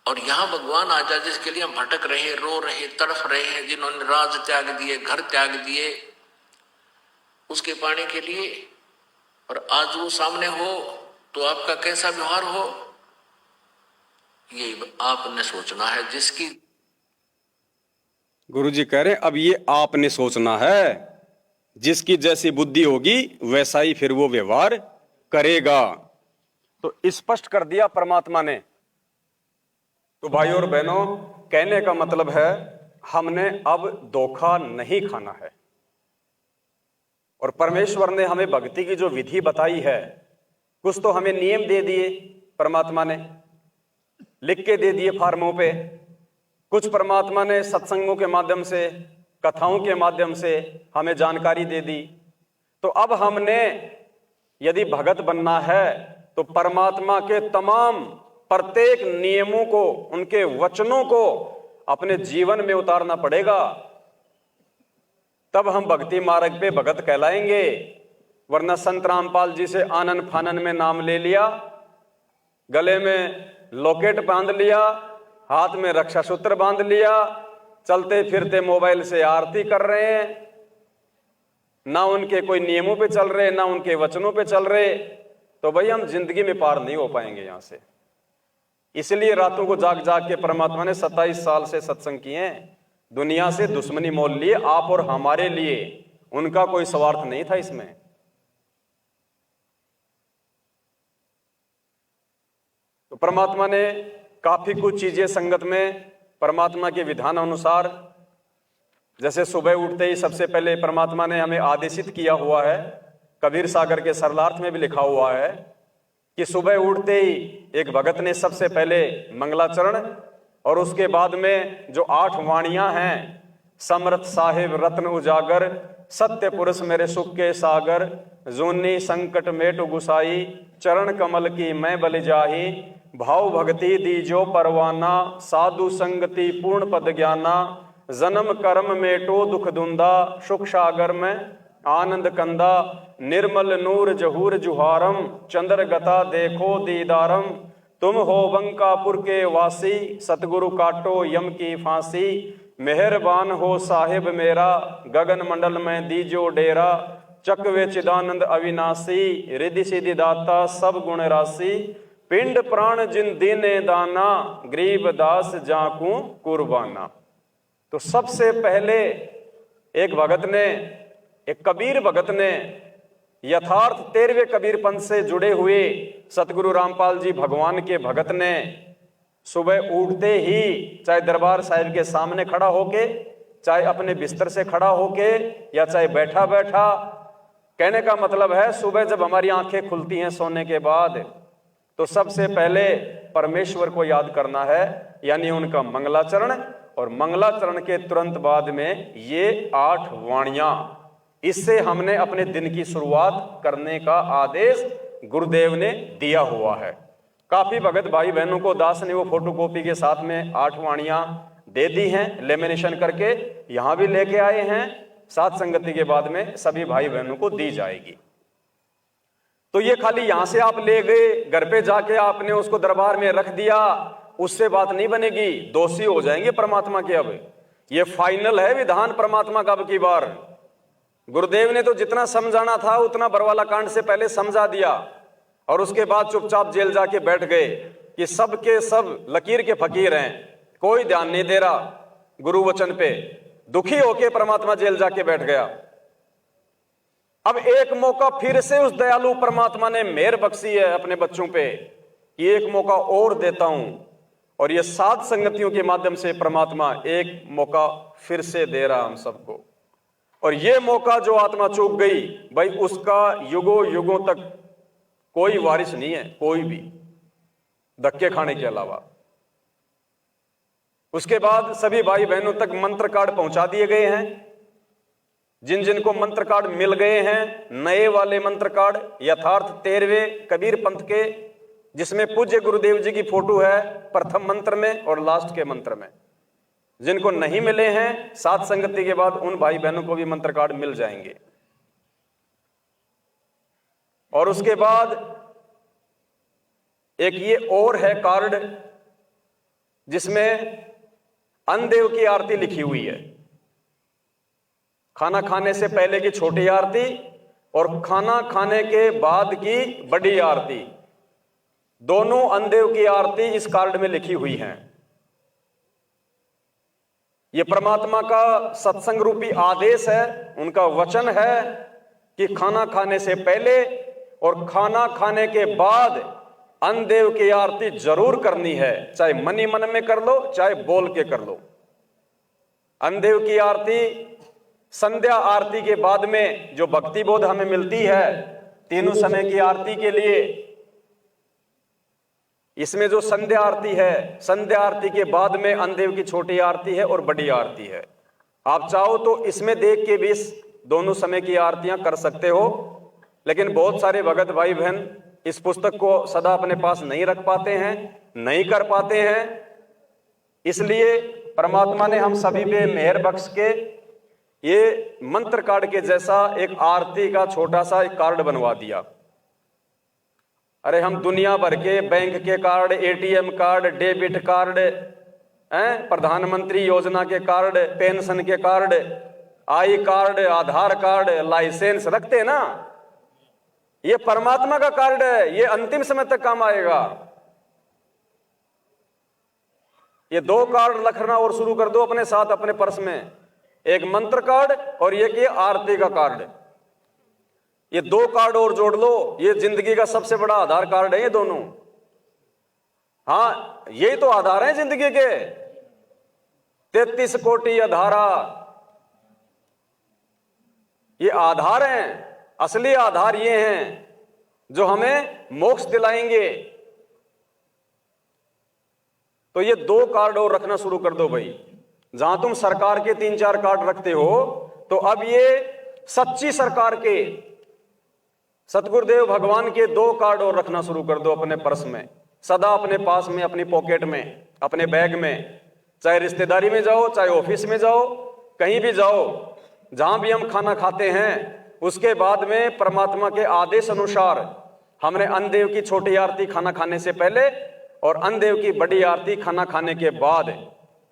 और यहाँ भगवान आ जाए जिसके लिए हम भटक रहे, रो रहे, तड़फ रहे हैं, जिन्होंने राज त्याग दिए, घर त्याग दिए उसके पाने के लिए, और आज वो सामने हो तो आपका कैसा व्यवहार हो, ये आपने सोचना है। जिसकी गुरु जी कह रहे हैं अब ये आपने सोचना है, जिसकी जैसी बुद्धि होगी वैसा ही फिर वो व्यवहार करेगा। तो स्पष्ट कर दिया परमात्मा ने। तो भाइयों और बहनों, कहने का मतलब है हमने अब धोखा नहीं खाना है, और परमेश्वर ने हमें भक्ति की जो विधि बताई है, कुछ तो हमें नियम दे दिए परमात्मा ने, लिख के दे दिए फार्मों पे, कुछ परमात्मा ने सत्संगों के माध्यम से, कथाओं के माध्यम से हमें जानकारी दे दी। तो अब हमने यदि भगत बनना है तो परमात्मा के तमाम प्रत्येक नियमों को, उनके वचनों को अपने जीवन में उतारना पड़ेगा, तब हम भक्ति मार्ग पे भगत कहलाएंगे। वरना संत रामपाल जी से आनन फानन में नाम ले लिया, गले में लॉकेट बांध लिया, हाथ में रक्षा सूत्र बांध लिया, चलते फिरते मोबाइल से आरती कर रहे हैं, ना उनके कोई नियमों पे चल रहे, ना उनके वचनों पे चल रहे, तो भाई हम जिंदगी में पार नहीं हो पाएंगे यहां से। इसलिए रातों को जाग जाग के परमात्मा ने 27 साल से सत्संग किए, दुनिया से दुश्मनी मोल लिए, आप और हमारे लिए। उनका कोई स्वार्थ नहीं था इसमें। तो परमात्मा ने काफी कुछ चीजें संगत में परमात्मा के विधान अनुसार, जैसे सुबह उठते ही सबसे पहले परमात्मा ने हमें आदेशित किया हुआ है, कबीर सागर के सरलार्थ में भी लिखा हुआ है कि सुबह उठते ही एक भगत ने सबसे पहले मंगलाचरण, और उसके बाद में जो 8 वाणियां हैं, समर्थ साहिब रत्न उजागर, सत्य पुरुष मेरे सुख के सागर, जूनी संकट मेट गुसाई, चरण कमल की मैं बलि जाही, भाव भक्ति दीजो परवाना, साधु संगति पूर्ण पद ज्ञाना, जन्म कर्म मेटो दुख दुंदा, सुख सागर में आनंद कंदा, निर्मल नूर जहूर जुहारम, चंद्र गता देखो दीदारम, तुम हो बंकापुर के वासी, सतगुरु काटो यम की फांसी। मेहरबान हो साहिब मेरा, गगन मंडल में दीजो डेरा। चकवे चिदानंद अविनाशी, रिद्धि सिद्धि दाता सब गुण राशि। पिंड प्राण जिन दीने दाना, गरीब दास जाकू कुर्बाना। तो सबसे पहले एक भगत ने, एक कबीर भगत ने, यथार्थ 13वें कबीर पंथ से जुड़े हुए सतगुरु रामपाल जी भगवान के भगत ने सुबह उठते ही, चाहे दरबार साहिब के सामने खड़ा होके, चाहे अपने बिस्तर से खड़ा होके, या चाहे बैठा बैठा, कहने का मतलब है सुबह जब हमारी आंखें खुलती हैं सोने के बाद, तो सबसे पहले परमेश्वर को याद करना है, यानी उनका मंगलाचरण, और मंगलाचरण के तुरंत बाद में ये 8 वाणियां, इससे हमने अपने दिन की शुरुआत करने का आदेश गुरुदेव ने दिया हुआ है। काफी भगत भाई बहनों को दास ने वो फोटोकॉपी के साथ में 8 वाणियां दे दी हैं, लेमिनेशन करके यहां भी लेके आए हैं। साथ संगति के बाद में सभी भाई बहनों को दी जाएगी। तो ये खाली यहां से आप ले गए, घर पे जाके आपने उसको दरबार में रख दिया, उससे बात नहीं बनेगी, दोषी हो जाएंगे परमात्मा के। अब ये फाइनल है विधान परमात्मा का। अब की बार गुरुदेव ने तो जितना समझाना था उतना बरवाला कांड से पहले समझा दिया, और उसके बाद चुपचाप जेल जाके बैठ गए कि सब के सब लकीर के फकीर हैं, कोई ध्यान नहीं दे रहा गुरु वचन पे। दुखी होके परमात्मा जेल जाके बैठ गया। अब एक मौका फिर से उस दयालु परमात्मा ने मेहर बख्शी है अपने बच्चों पे कि एक मौका और देता हूं, और ये सात संगतियों के माध्यम से परमात्मा एक मौका फिर से दे रहा हम सबको। और ये मौका जो आत्मा चूक गई भाई, उसका युगों युगों तक कोई वारिस नहीं है, कोई भी, धक्के खाने के अलावा। उसके बाद सभी भाई बहनों तक मंत्र कार्ड पहुंचा दिए गए हैं। जिन जिन को मंत्र कार्ड मिल गए हैं, नए वाले मंत्र कार्ड यथार्थ 13वें कबीर पंथ के, जिसमें पूज्य गुरुदेव जी की फोटो है प्रथम मंत्र में और लास्ट के मंत्र में। जिनको नहीं मिले हैं, सात संगति के बाद उन भाई बहनों को भी मंत्र कार्ड मिल जाएंगे। और उसके बाद एक ये और है कार्ड, जिसमें अनदेव की आरती लिखी हुई है। खाना खाने से पहले की छोटी आरती और खाना खाने के बाद की बड़ी आरती, दोनों अनदेव की आरती इस कार्ड में लिखी हुई हैं। यह परमात्मा का सत्संग रूपी आदेश है, उनका वचन है कि खाना खाने से पहले और खाना खाने के बाद अनदेव की आरती जरूर करनी है, चाहे मन ही मन में कर लो, चाहे बोल के कर लो। अनदेव की आरती संध्या आरती के बाद में जो भक्ति बोध हमें मिलती है तीनों समय की आरती के लिए, इसमें जो संध्या आरती है, संध्या आरती के बाद में अनदेव की छोटी आरती है और बड़ी आरती है। आप चाहो तो इसमें देख के भी दोनों समय की आरतियां कर सकते हो, लेकिन बहुत सारे भगत भाई बहन इस पुस्तक को सदा अपने पास नहीं रख पाते हैं, नहीं कर पाते हैं। इसलिए परमात्मा ने हम सभी पे मेहर बख्श के ये मंत्र कार्ड के जैसा एक आरती का छोटा सा एक कार्ड बनवा दिया। अरे हम दुनिया भर के बैंक के card, ATM card, debit card, प्रधानमंत्री योजना के कार्ड, पेंशन के card, I card, Aadhaar card, license रखते हैं ना, ये परमात्मा का कार्ड है, ये अंतिम समय तक काम आएगा। ये 2 कार्ड रखना और शुरू कर दो अपने साथ अपने पर्स में, एक मंत्र कार्ड और एक ये आरती का कार्ड। ये 2 कार्ड और जोड़ लो, ये जिंदगी का सबसे बड़ा आधार कार्ड है ये दोनों। हाँ, यही तो आधार है जिंदगी के, 33 कोटि आधारा, ये आधार हैं। असली आधार ये हैं जो हमें मोक्ष दिलाएंगे। तो ये 2 कार्ड और रखना शुरू कर दो भाई। जहां तुम सरकार के 3-4 कार्ड रखते हो, तो अब ये सच्ची सरकार के सतगुरुदेव भगवान के 2 कार्ड और रखना शुरू कर दो अपने पर्स में, सदा अपने पास में, अपनी पॉकेट में, अपने बैग में। चाहे रिश्तेदारी में जाओ, चाहे ऑफिस में जाओ, कहीं भी जाओ, जहां भी हम खाना खाते हैं, उसके बाद में परमात्मा के आदेश अनुसार हमने अनदेव की छोटी आरती खाना खाने से पहले और अन्नदेव की बड़ी आरती खाना खाने के बाद।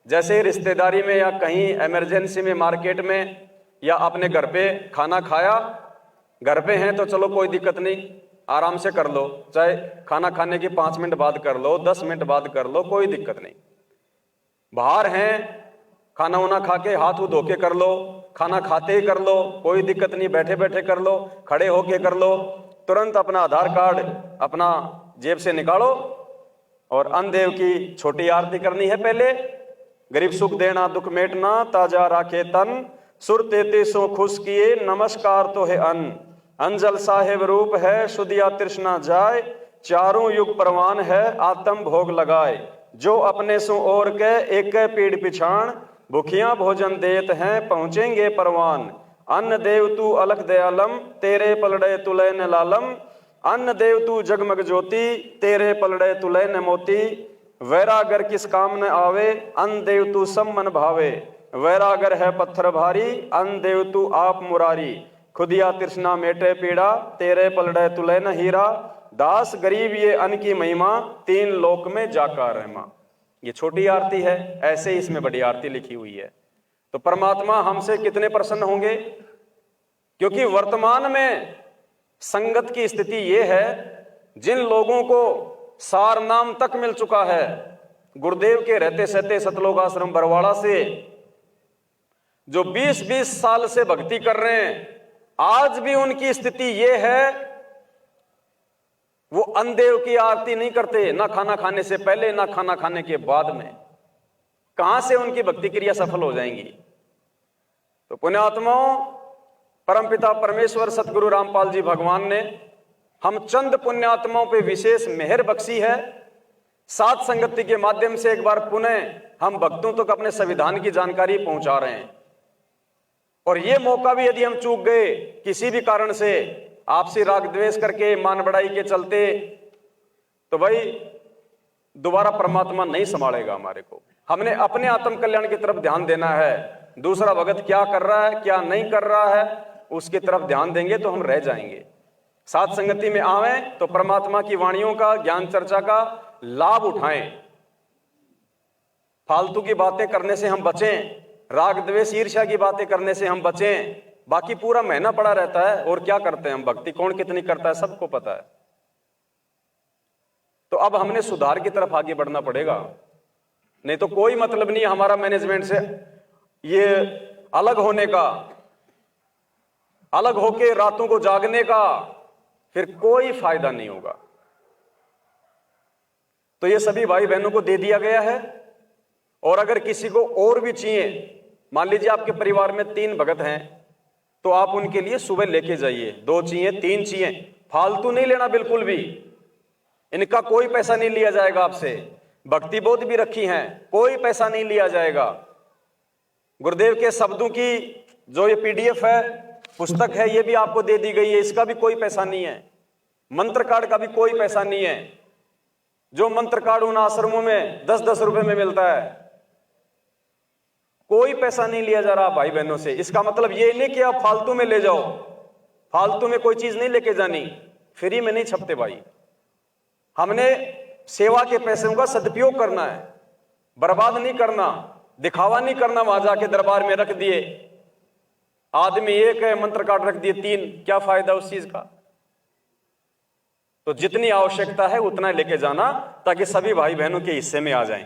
जैसे रिश्तेदारी में या कहीं इमरजेंसी में, मार्केट में या अपने घर पे खाना खाया, घर पे हैं तो चलो कोई दिक्कत नहीं, आराम से कर लो, चाहे खाना खाने के 5 मिनट बाद कर लो, 10 मिनट बाद कर लो, कोई दिक्कत नहीं। बाहर हैं, खाना वाना खा के हाथ धो के कर लो, खाना खाते ही कर लो, कोई दिक्कत नहीं, बैठे बैठे कर लो, खड़े होके कर लो, तुरंत अपना आधार कार्ड अपना जेब से निकालो और अन्नदेव की छोटी आरती करनी है। पहले गरीब सुख देना दुख मेटना, ताजा राखे तन, सुर तेते सो खुश किए, नमस्कार तो है अन्न, अंजल साहेब रूप है, सुदिया तृष्णा जाए, चारों युग परवान है, आत्म भोग लगाए, जो अपने सो और के एक पीड़ पिछाण, भूखियां भोजन देत हैं, पहुंचेंगे परवान, अन्न देव तू अलख दयालम, तेरे पलड़े तुलय न लालम, अन्न देव तू जगमग ज्योति, तेरे पलड़े तुलय न मोती, वैरागर किस काम न आवे, अन्न देव तू सब मन भावे, वैरागर है पत्थर भारी, अन्न देव तू आप मुरारी, खुदिया तृष्णा मेटे पीड़ा, तेरे पलड़े तुलय न हीरा, दास गरीब ये अन्न की महिमा, 3 लोक में जाकर रहमा। ये छोटी आरती है, ऐसे ही इसमें बड़ी आरती लिखी हुई है। तो परमात्मा हमसे कितने प्रसन्न होंगे, क्योंकि वर्तमान में संगत की स्थिति यह है, जिन लोगों को सार नाम तक मिल चुका है, गुरुदेव के रहते सहते सतलोक आश्रम बरवाड़ा से जो 20-20 साल से भक्ति कर रहे हैं, आज भी उनकी स्थिति यह है, वो अन्नदेव की आरती नहीं करते, ना खाना खाने से पहले ना खाना खाने के बाद में। कहां से उनकी भक्ति क्रिया सफल हो जाएंगी। तो पुण्यात्माओं, परमपिता परमेश्वर सतगुरु रामपाल जी भगवान ने हम चंद पुण्यात्माओं पे विशेष मेहर बख्शी है। साथ संगति के माध्यम से एक बार पुनः हम भक्तों तक अपने संविधान की जानकारी पहुंचा रहे हैं। और ये मौका भी यदि हम चूक गए किसी भी कारण से, आपसी राग द्वेष करके, मान बढ़ाई के चलते, तो भाई दोबारा परमात्मा नहीं संभालेगा हमारे को। हमने अपने आत्म कल्याण की तरफ ध्यान देना है। दूसरा भगत क्या कर रहा है क्या नहीं कर रहा है उसकी तरफ ध्यान देंगे तो हम रह जाएंगे। साथ संगति में आवें तो परमात्मा की वाणियों का, ज्ञान चर्चा का लाभ उठाएं। फालतू की बातें करने से हम बचें, राग द्वेष ईर्ष्या की बातें करने से हम बचें। बाकी पूरा महीना पड़ा रहता है और क्या करते हैं हम, भक्ति कौन कितनी करता है सबको पता है। तो अब हमने सुधार की तरफ आगे बढ़ना पड़ेगा, नहीं तो कोई मतलब नहीं हमारा मैनेजमेंट से ये अलग होने का, अलग होके रातों को जागने का, फिर कोई फायदा नहीं होगा। तो ये सभी भाई बहनों को दे दिया गया है। और अगर किसी को और भी चाहिए, मान लीजिए आपके परिवार में 3 भगत हैं, तो आप उनके लिए सुबह लेके जाइए। 2 चाहिए, 3 चाहिए, फालतू नहीं लेना बिल्कुल भी। इनका कोई पैसा नहीं लिया जाएगा आपसे। भक्ति बोध भी रखी हैं, कोई पैसा नहीं लिया जाएगा। गुरुदेव के शब्दों की जो ये PDF है, पुस्तक है, ये भी आपको दे दी गई है, इसका भी कोई पैसा नहीं है। मंत्र कार्ड का भी कोई पैसा नहीं है। जो मंत्र कार्ड उन आश्रमों में 10-10 रुपए में मिलता है, कोई पैसा नहीं लिया जा रहा भाई बहनों से। इसका मतलब ये नहीं कि आप फालतू में ले जाओ, फालतू में कोई चीज नहीं लेके जानी, फ्री में नहीं छपते भाई। हमने सेवा के पैसों का सदुपयोग करना है, बर्बाद नहीं करना, दिखावा नहीं करना। वहां जाके दरबार में रख दिए, आदमी एक है, मंत्र कार्ड रख दिए 3, क्या फायदा उस चीज का। तो जितनी आवश्यकता है उतना लेके जाना, ताकि सभी भाई बहनों के हिस्से में आ जाएं।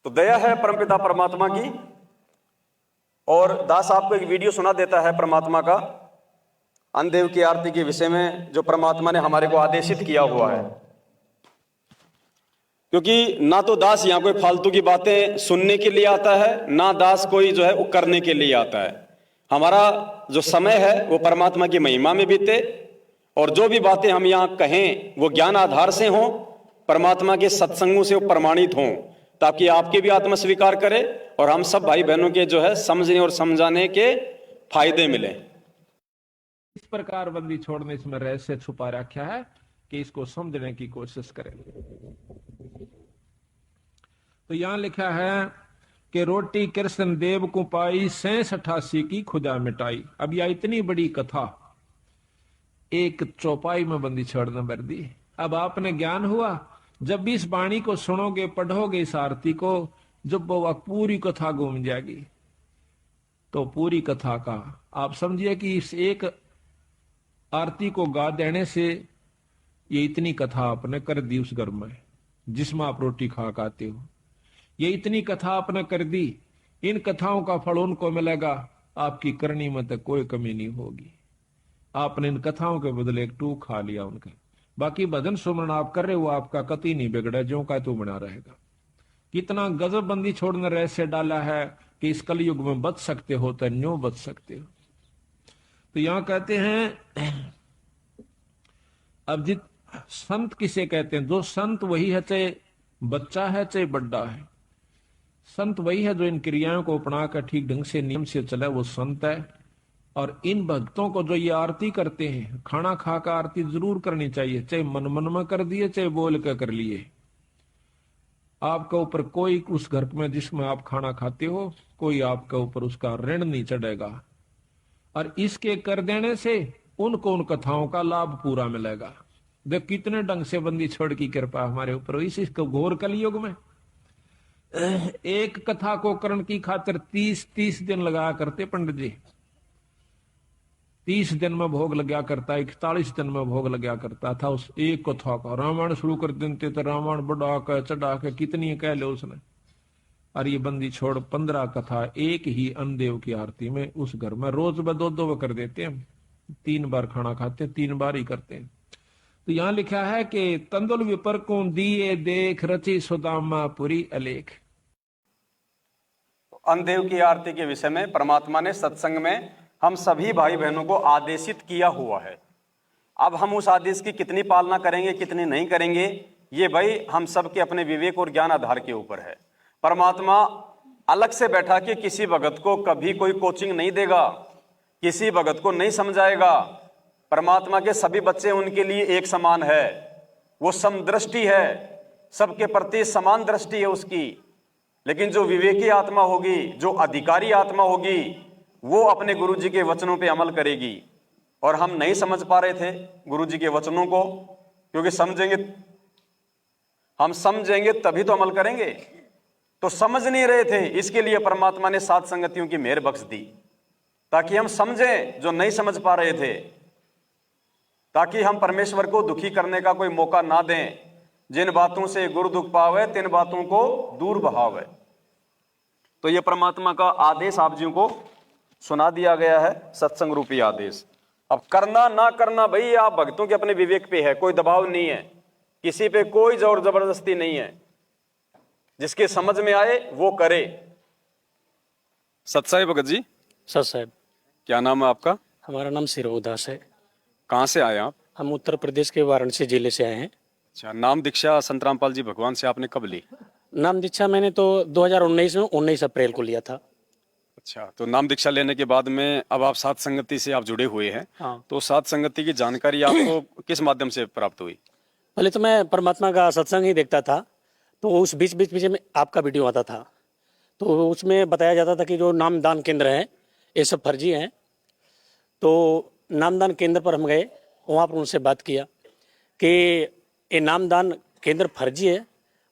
तो दया है परमपिता परमात्मा की। और दास आपको एक वीडियो सुना देता है परमात्मा का, अन्नदेव की आरती के विषय में, जो परमात्मा ने हमारे को आदेशित किया हुआ है। क्योंकि ना तो दास यहां कोई फालतू की बातें सुनने के लिए आता है, ना दास कोई जो है वो करने के लिए आता है। हमारा जो समय है वो परमात्मा की महिमा में बीते, और जो भी बातें हम यहाँ कहें वो ज्ञान आधार से हों, परमात्मा के सत्संगों से वो प्रमाणित हों, ताकि आपके भी आत्म स्वीकार करे और हम सब भाई बहनों के जो है समझने और समझाने के फायदे मिले। इस प्रकार बंदी छोड़ने इसमें रहस्य छुपा रखा है कि इसको समझने की कोशिश करें। तो यहां लिखा है कि रोटी कृष्ण देव को पाई 86 की खुदा मिटाई। अब यह इतनी बड़ी कथा एक चौपाई में बंदी छोड़ना भर दी। अब आपने ज्ञान हुआ, जब भी इस वाणी को सुनोगे, पढ़ोगे इस आरती को, जब वो पूरी कथा घूम जाएगी, तो पूरी कथा का आप समझिए कि इस एक आरती को गा देने से ये इतनी कथा आपने कर दी उस घर में जिसमें आप रोटी खा खाते हो। ये इतनी कथा आपने कर दी, इन कथाओं का फल उनको मिलेगा, आपकी करनी में तो कोई कमी नहीं होगी। आपने इन कथाओं के बदले एक टूक खा लिया उनका। बाकी भजन सुमरण आप कर रहे हो, आपका कति नहीं बिगड़ा, जो का तो बना रहेगा। कितना गजब बंदी छोड़ने रहस्य डाला है कि इस कलयुग में बच सकते हो तो न्यों बच सकते हो। तो यहां कहते हैं अब जित संत किसे कहते हैं? जो संत वही है, चाहे बच्चा है चाहे बड्डा है। संत वही है जो इन क्रियाओं को अपनाकर ठीक ढंग से नियम से चले, वो संत है। और इन भक्तों को जो ये आरती करते हैं, खाना खाकर आरती जरूर करनी चाहिए, चाहे मन मन में कर दिए चाहे बोल कर कर लिए। आपके ऊपर कोई उस घर में जिसमें आप खाना खाते हो, कोई आपके ऊपर उसका ऋण नहीं चढ़ेगा। और इसके कर देने से उनको उन कथाओं का लाभ पूरा मिलेगा। देख कितने ढंग से बंदी छोड़ की कृपा हमारे ऊपर हुई इसको घोर कलयुग में। एक कथा को करण की खातिर 30 दिन लगाया करते पंडित जी। 30 दिन में भोग लगा करता, 41 दिन में भोग लगा करता था उस एक कथा का। रामायण शुरू कर देते तो रामायण बढ़ा के चढ़ा के कितनी कह ले उसने। और ये बंदी छोड़ 15 कथा एक ही अन्नदेव की आरती में उस घर में रोज में दो कर देते हैं। 3 बार खाना खाते, 3 बार ही करते हैं। तो यहां लिखा है कि तंदुल विपर को दिए देख रची सुदामा पुरी अलेख। अन्नदेव की आरती के विषय में परमात्मा ने सत्संग में हम सभी भाई बहनों को आदेशित किया हुआ है। अब हम उस आदेश की कितनी पालना करेंगे कितनी नहीं करेंगे, ये भाई हम सब के अपने विवेक और ज्ञान आधार के ऊपर है। परमात्मा अलग से बैठा के किसी भगत को कभी कोई कोचिंग नहीं देगा, किसी भगत को नहीं समझाएगा। परमात्मा के सभी बच्चे उनके लिए एक समान है, वो समदृष्टि है, सबके प्रति समान दृष्टि है उसकी। लेकिन जो विवेकी आत्मा होगी, जो अधिकारी आत्मा होगी, वो अपने गुरुजी के वचनों पे अमल करेगी। और हम नहीं समझ पा रहे थे गुरुजी के वचनों को, क्योंकि हम समझेंगे तभी तो अमल करेंगे। तो समझ नहीं रहे थे, इसके लिए परमात्मा ने सात संगतियों की मेहर बख्श दी ताकि हम समझें जो नहीं समझ पा रहे थे, ताकि हम परमेश्वर को दुखी करने का कोई मौका ना दें। जिन बातों से गुरु दुख पावे तिन बातों को दूर बहावे। तो ये परमात्मा का आदेश आप जी को सुना दिया गया है, सत्संग रूपी आदेश। अब करना ना करना भाई आप भक्तों के अपने विवेक पे है, कोई दबाव नहीं है, किसी पे कोई जोर जबरदस्ती नहीं है। जिसके समझ में आए वो करे। सत्साई भगत जी। सर साहब। क्या नाम है आपका? हमारा नाम सिरोदास है। कहाँ से आए आप? हम उत्तर प्रदेश के वाराणसी जिले से आए हैं। अच्छा, नाम दीक्षा संत रामपाल जी भगवान से आपने कब ली? नाम दीक्षा मैंने तो 2019 में 19 अप्रैल को लिया था। अच्छा, तो नाम दीक्षा लेने के बाद में अब आप सात संगति से आप जुड़े हुए हैं। हाँ। तो सात संगति की जानकारी आपको किस माध्यम से प्राप्त हुई? पहले तो मैं परमात्मा का सत्संग ही देखता था, तो उस बीच में आपका वीडियो आता था, तो उसमें बताया जाता था कि जो नामदान केंद्र है ये सब फर्जी हैं। तो नामदान केंद्र पर हम गए, वहाँ पर उनसे बात किया कि ये नामदान केंद्र फर्जी है।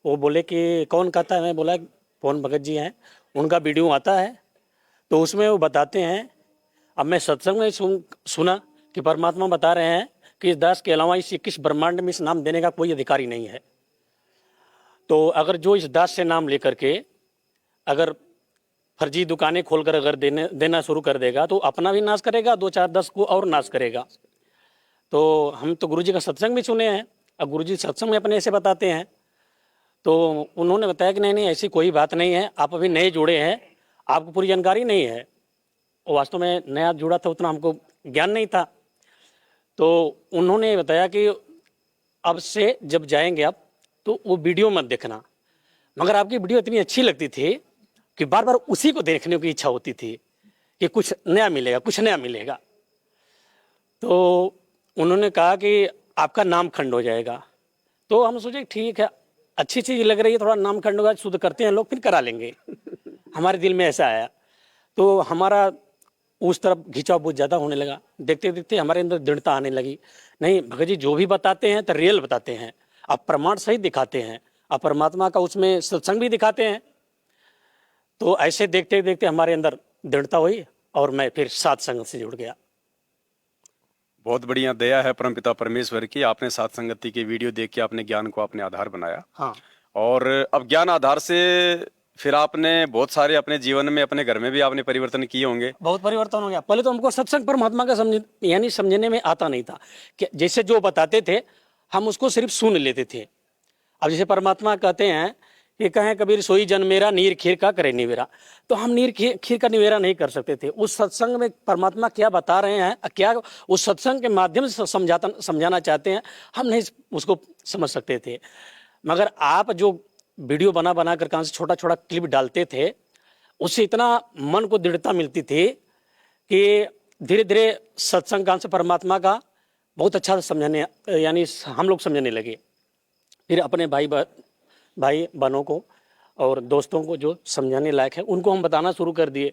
वो बोले कि कौन कहता है? मैं बोला पवन भगत जी हैं, उनका वीडियो आता है तो उसमें वो बताते हैं। अब मैं सत्संग में सुना कि परमात्मा बता रहे हैं कि इस दास के अलावा इस 21 ब्रह्मांड में इस नाम देने का कोई अधिकारी नहीं है। तो अगर जो इस दास से नाम लेकर के अगर फर्जी दुकानें खोलकर अगर देना शुरू कर देगा तो अपना भी नाश करेगा, 2-4-10 को और नाश करेगा। तो हम तो गुरुजी का सत्संग भी सुने हैं, अब गुरुजी सत्संग में अपने ऐसे बताते हैं। तो उन्होंने बताया कि नहीं ऐसी कोई बात नहीं है, आप अभी नए जुड़े हैं, आपको पूरी जानकारी नहीं है। और वास्तव में नया जुड़ा था, उतना हमको ज्ञान नहीं था। तो उन्होंने बताया कि अब से जब जाएंगे आप तो वो वीडियो मत देखना। मगर आपकी वीडियो इतनी अच्छी लगती थी कि बार बार उसी को देखने की इच्छा होती थी कि कुछ नया मिलेगा, कुछ नया मिलेगा। तो उन्होंने कहा कि आपका नाम खंड हो जाएगा। तो हम सोचे ठीक है, अच्छी चीज़ लग रही है, थोड़ा नाम खंड होगा, शुद्ध करते हैं लोग, फिर करा लेंगे। हमारे दिल में ऐसा आया, तो हमारा उस तरफ खिंचाव बहुत ज़्यादा होने लगा। देखते देखते हमारे अंदर दृढ़ता आने लगी, नहीं भगत जी जो भी बताते हैं तो रियल बताते हैं, अब प्रमाण सहित दिखाते हैं, अब परमात्मा का उसमें सत्संग भी दिखाते हैं। तो ऐसे देखते देखते हमारे अंदर दृढ़ता हुई और मैं फिर सात संगत से जुड़ गया। बहुत बढ़िया दया है परमपिता परमेश्वर की, आपने सात संगति की वीडियो देख के आपने ज्ञान को अपने आधार बनाया। हाँ, और अब ज्ञान आधार से फिर आपने बहुत सारे अपने जीवन में, अपने घर में भी आपने परिवर्तन किए होंगे। बहुत परिवर्तन हो गया। पहले तो हमको सत्संग परमात्मा का समझने में आता नहीं था कि जैसे जो बताते थे हम उसको सिर्फ सुन लेते थे। अब जैसे परमात्मा कहते हैं कि कहें कबीर सोई जन मेरा, नीर खीर का करे निवेरा, तो हम नीर खीर का निवेरा नहीं कर सकते थे। उस सत्संग में परमात्मा क्या बता रहे हैं, क्या उस सत्संग के माध्यम से समझाना चाहते हैं, हम नहीं उसको समझ सकते थे। मगर आप जो वीडियो बना बना कर कहाँ से छोटा छोटा क्लिप डालते थे, उससे इतना मन को दृढ़ता मिलती थी कि धीरे धीरे सत्संग कान से परमात्मा का बहुत अच्छा समझने, यानी हम लोग समझने लगे। फिर अपने भाई बहनों को और दोस्तों को जो समझाने लायक है उनको हम बताना शुरू कर दिए।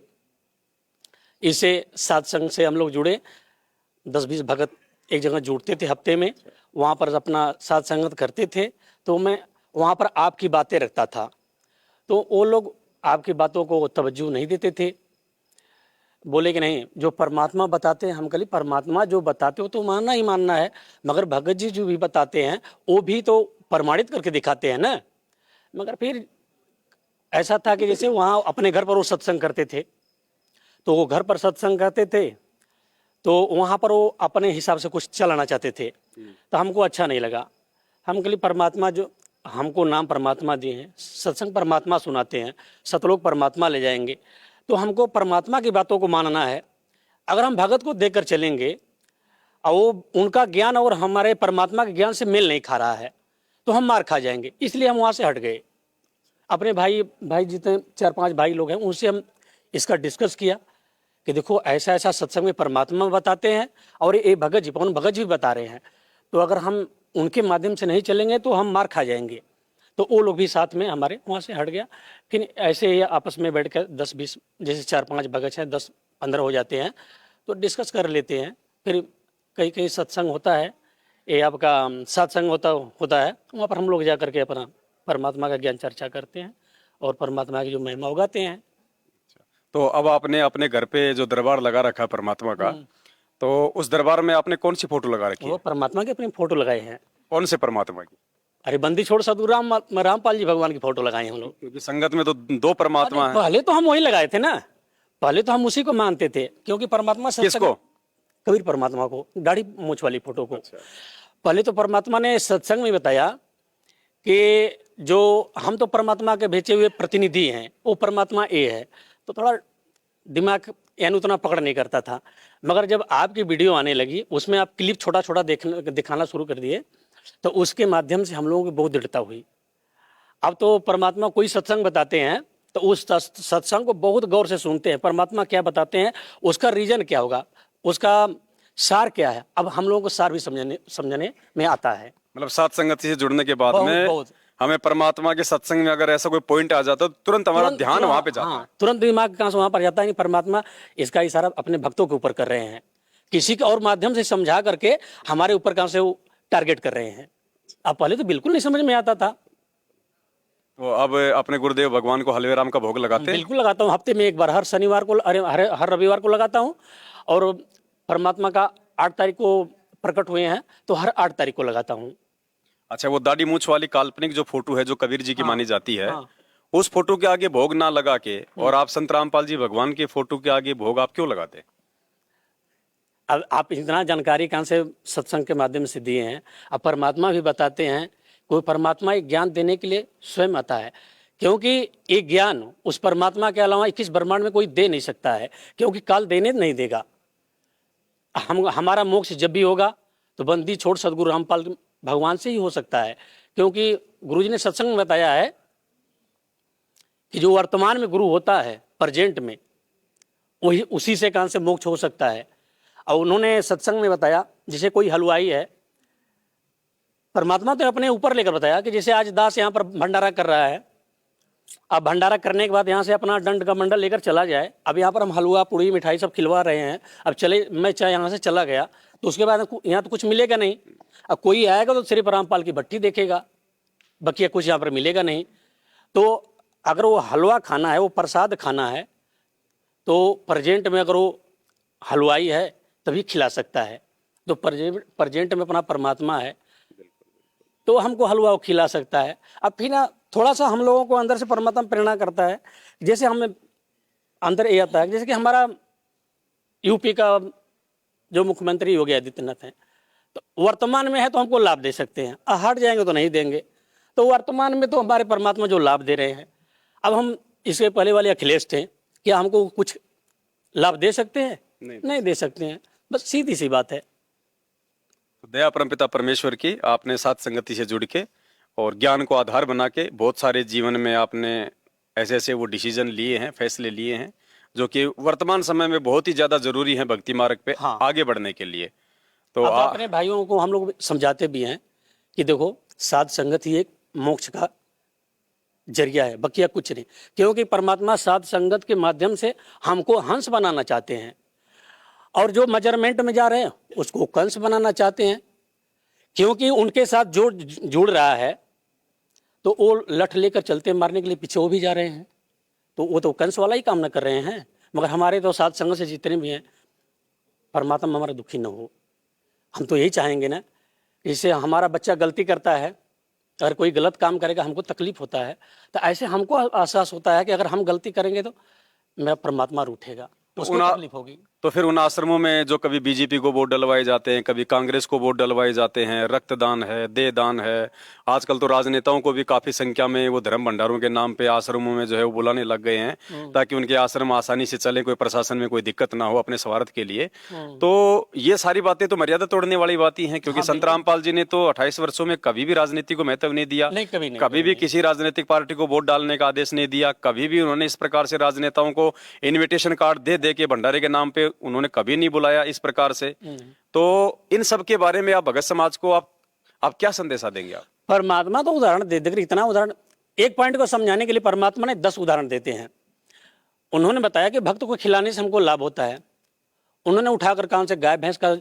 इससे सत्संग से हम लोग जुड़े, 10-20 भगत एक जगह जुड़ते थे हफ्ते में, वहाँ पर अपना सत्संगत करते थे। तो मैं वहाँ पर आपकी बातें रखता था, तो वो लोग आपकी बातों को तवज्जो नहीं देते थे, बोले कि नहीं जो परमात्मा बताते हैं। हम कहीं परमात्मा जो बताते हो तो मानना ही मानना है, मगर भगत जी जो भी बताते हैं वो भी तो प्रमाणित करके दिखाते हैं ना। मगर फिर ऐसा था कि जैसे वहाँ अपने घर पर वो सत्संग करते थे, तो वो घर पर सत्संग करते थे, तो वहाँ पर वो अपने हिसाब से कुछ चलाना चाहते थे, तो हमको अच्छा नहीं लगा। हम कहीं परमात्मा जो हमको नाम परमात्मा दिए हैं, सत्संग परमात्मा सुनाते हैं, सतलोक परमात्मा ले जाएंगे, तो हमको परमात्मा की बातों को मानना है। अगर हम भगत को देखकर चलेंगे और वो उनका ज्ञान और हमारे परमात्मा के ज्ञान से मेल नहीं खा रहा है तो हम मार खा जाएंगे। इसलिए हम वहाँ से हट गए। अपने भाई जितने 4-5 भाई लोग हैं उनसे हम इसका डिस्कस किया कि देखो ऐसा ऐसा सत्संग में परमात्मा बताते हैं और ये भगत जी पवन भगत जी बता रहे हैं, तो अगर हम उनके माध्यम से नहीं चलेंगे तो हम मार खा जाएंगे। तो वो लोग भी साथ में हमारे वहाँ से हट गया। फिर ऐसे ही आपस में बैठ कर 10-20 जैसे 4-5 भगत हैं, 10-15 हो जाते हैं, तो डिस्कस कर लेते हैं। फिर कई सत्संग होता है, ये आपका सत्संग होता है, वहाँ पर हम लोग जा करके अपना परमात्मा का ज्ञान चर्चा करते हैं और परमात्मा की जो महिमा उगाते हैं। तो अब आपने अपने घर पे जो दरबार लगा रखा है परमात्मा का, तो उस दरबार में आपने कौन सी फोटो लगा रखी है? वो परमात्मा की अपनी फोटो लगाए हैं। कौन से परमात्मा की? अरे बंदी छोड़ सदगुरु रामपाल जी भगवान की फोटो लगाए हैं हम लोग। क्योंकि संगत में तो 2 परमात्मा हैं। पहले तो हम वही लगाए थे ना, पहले तो हम उसी को मानते थे, क्योंकि परमात्मा किसको? कबीर परमात्मा को, दाढ़ी मूछ वाली फोटो को। पहले तो परमात्मा ने सत्संग में बताया कि जो हम तो परमात्मा के भेजे हुए प्रतिनिधि हैं, वो परमात्मा ए है, तो थोड़ा दिमाग यानी उतना पकड़ नहीं करता था। मगर जब आपकी वीडियो आने लगी, उसमें आप क्लिप छोटा छोटा दिखाना शुरू कर दिए, तो उसके माध्यम से हम लोगों की बहुत दृढ़ता हुई। अब तो परमात्मा कोई सत्संग बताते हैं तो उस सत्संग को बहुत गौर से सुनते हैं, परमात्मा क्या बताते हैं, उसका रीजन क्या होगा, उसका सार क्या है। अब हम लोगों को सार भी समझने में आता है। मतलब सात संगति से जुड़ने के बाद बहुत, में बहुत। हमें परमात्मा के सत्संग में अगर ऐसा कोई पॉइंट आ जाता तो तुरंत हमारा ध्यान वहां पे जाता है। तुरंत दिमाग कहाँ से वहां पर जाता है। परमात्मा इसका इशारा अपने भक्तों के ऊपर कर रहे हैं, किसी के और माध्यम से समझा करके हमारे ऊपर कहाँ से वो टारगेट कर रहे हैं। अब पहले तो बिल्कुल नहीं समझ में आता था। तो अब अपने गुरुदेव भगवान को हलवे राम का भोग लगाते हैं? बिल्कुल लगाता हूँ, हफ्ते में एक बार, हर शनिवार को, हर रविवार को लगाता हूँ। और परमात्मा का 8 तारीख को प्रकट हुए हैं तो हर 8 तारीख को लगाता हूँ। अच्छा, वो दाढ़ी मूछ वाली काल्पनिक जो फोटो है जो कबीर जी की मानी जाती है, उस फोटो के आगे भोग ना लगा के और आप संत रामपाल जी भगवान के फोटो के आगे भोग आप क्यों लगाते? अब आप इतना जानकारी कहाँ से सत्संग के माध्यम से दिए हैं। अब परमात्मा भी बताते हैं, कोई परमात्मा एक ज्ञान देने के लिए स्वयं आता है, क्योंकि एक ज्ञान उस परमात्मा के अलावा 21 ब्रह्मांड में कोई दे नहीं सकता है, क्योंकि काल देने नहीं देगा। हमारा मोक्ष जब भी होगा तो बंदी छोड़ सदगुरु रामपाल भगवान से ही हो सकता है, क्योंकि गुरुजी ने सत्संग में बताया है कि जो वर्तमान में गुरु होता है प्रेजेंट में, वही उसी से कहाँ से मोक्ष हो सकता है। और उन्होंने सत्संग में बताया, जैसे कोई हलवाई है, परमात्मा तो अपने ऊपर लेकर बताया कि जैसे आज दास यहाँ पर भंडारा कर रहा है, अब भंडारा करने के बाद यहाँ से अपना दंड का मंडल लेकर चला जाए। अब यहाँ पर हम हलवा पूड़ी मिठाई सब खिलवा रहे हैं। अब चले, मैं चाहे यहाँ से चला गया तो उसके बाद यहाँ तो कुछ मिलेगा नहीं। अब कोई आएगा तो सिर्फ रामपाल की भट्टी देखेगा, बकिया कुछ यहाँ पर मिलेगा नहीं। तो अगर वो हलवा खाना है, वो प्रसाद खाना है, तो प्रेजेंट में अगर वो हलवाई है तभी खिला सकता है। तो प्रेजेंट में अपना परमात्मा है तो हमको हलवा वो खिला सकता है। अब फिर ना थोड़ा सा हम लोगों को अंदर से परमात्मा प्रेरणा करता है। जैसे हमें अंदर ये आता है, जैसे कि हमारा यूपी का जो मुख्यमंत्री योगी आदित्यनाथ हैं, तो वर्तमान में है तो हमको लाभ दे सकते हैं, हट जाएंगे तो नहीं देंगे। तो वर्तमान में तो हमारे परमात्मा जो लाभ दे रहे हैं। अब हम इससे पहले वाले अखिलेश थे, क्या हमको कुछ लाभ दे सकते हैं? नहीं दे सकते हैं। बस सीधी सी बात है। दया परमपिता परमेश्वर की आपने साथ संगति से जुड़ के और ज्ञान को आधार बना के बहुत सारे जीवन में आपने ऐसे ऐसे वो डिसीजन लिए हैं, फैसले लिए हैं जो कि वर्तमान समय में बहुत ही ज्यादा जरूरी है भक्ति मार्ग पे आगे बढ़ने के लिए। तो अब अपने भाइयों को हम लोग समझाते भी हैं कि देखो साध संगत ही एक मोक्ष का जरिया है, बकिया कुछ नहीं। क्योंकि परमात्मा साध संगत के माध्यम से हमको हंस बनाना चाहते हैं और जो मेजरमेंट में जा रहे हैं उसको कंस बनाना चाहते हैं। क्योंकि उनके साथ जो जुड़ रहा है तो वो लठ लेकर चलते मारने के लिए पीछे वो भी जा रहे हैं, तो वो तो कंस वाला ही काम न कर रहे हैं। मगर हमारे तो साथ संगत से जितने भी हैं, परमात्मा हमारा दुखी न हो। हम तो यही चाहेंगे ना, इससे हमारा बच्चा गलती करता है, अगर कोई गलत काम करेगा हमको तकलीफ होता है, तो ऐसे हमको एहसास होता है कि अगर हम गलती करेंगे तो मेरा परमात्मा रूठेगा, उसको तकलीफ होगी। तो फिर उन आश्रमों में जो कभी बीजेपी को वोट डलवाए जाते हैं, कभी कांग्रेस को वोट डलवाए जाते हैं, रक्तदान है, देह दान है, आजकल तो राजनेताओं को भी काफी संख्या में वो धर्म भंडारों के नाम पे आश्रमों में जो है वो बुलाने लग गए हैं ताकि उनके आश्रम आसानी से चले, कोई प्रशासन में कोई दिक्कत ना हो अपने स्वार्थ के लिए। तो ये सारी बातें तो मर्यादा तोड़ने वाली बातें हैं, क्योंकि संत रामपाल जी ने तो 28 वर्षों में कभी भी राजनीति को महत्व नहीं दिया, कभी भी किसी राजनीतिक पार्टी को वोट डालने का आदेश नहीं दिया, कभी भी उन्होंने इस प्रकार से राजनेताओं को इन्विटेशन कार्ड दे के भंडारे के नाम पे उन्होंने कभी नहीं बुलाया इस प्रकार से। तो इन सब के बारे में आप भगत समाज को आप क्या संदेशा देंगे? आप परमात्मा तो उदाहरण दे देकर, इतना उदाहरण, एक पॉइंट को समझाने के लिए परमात्मा ने 10 उदाहरण देते हैं। उन्होंने बताया कि भक्त को खिलाने से हमको लाभ होता है। उन्होंने उठाकर कान से गाय भैंस का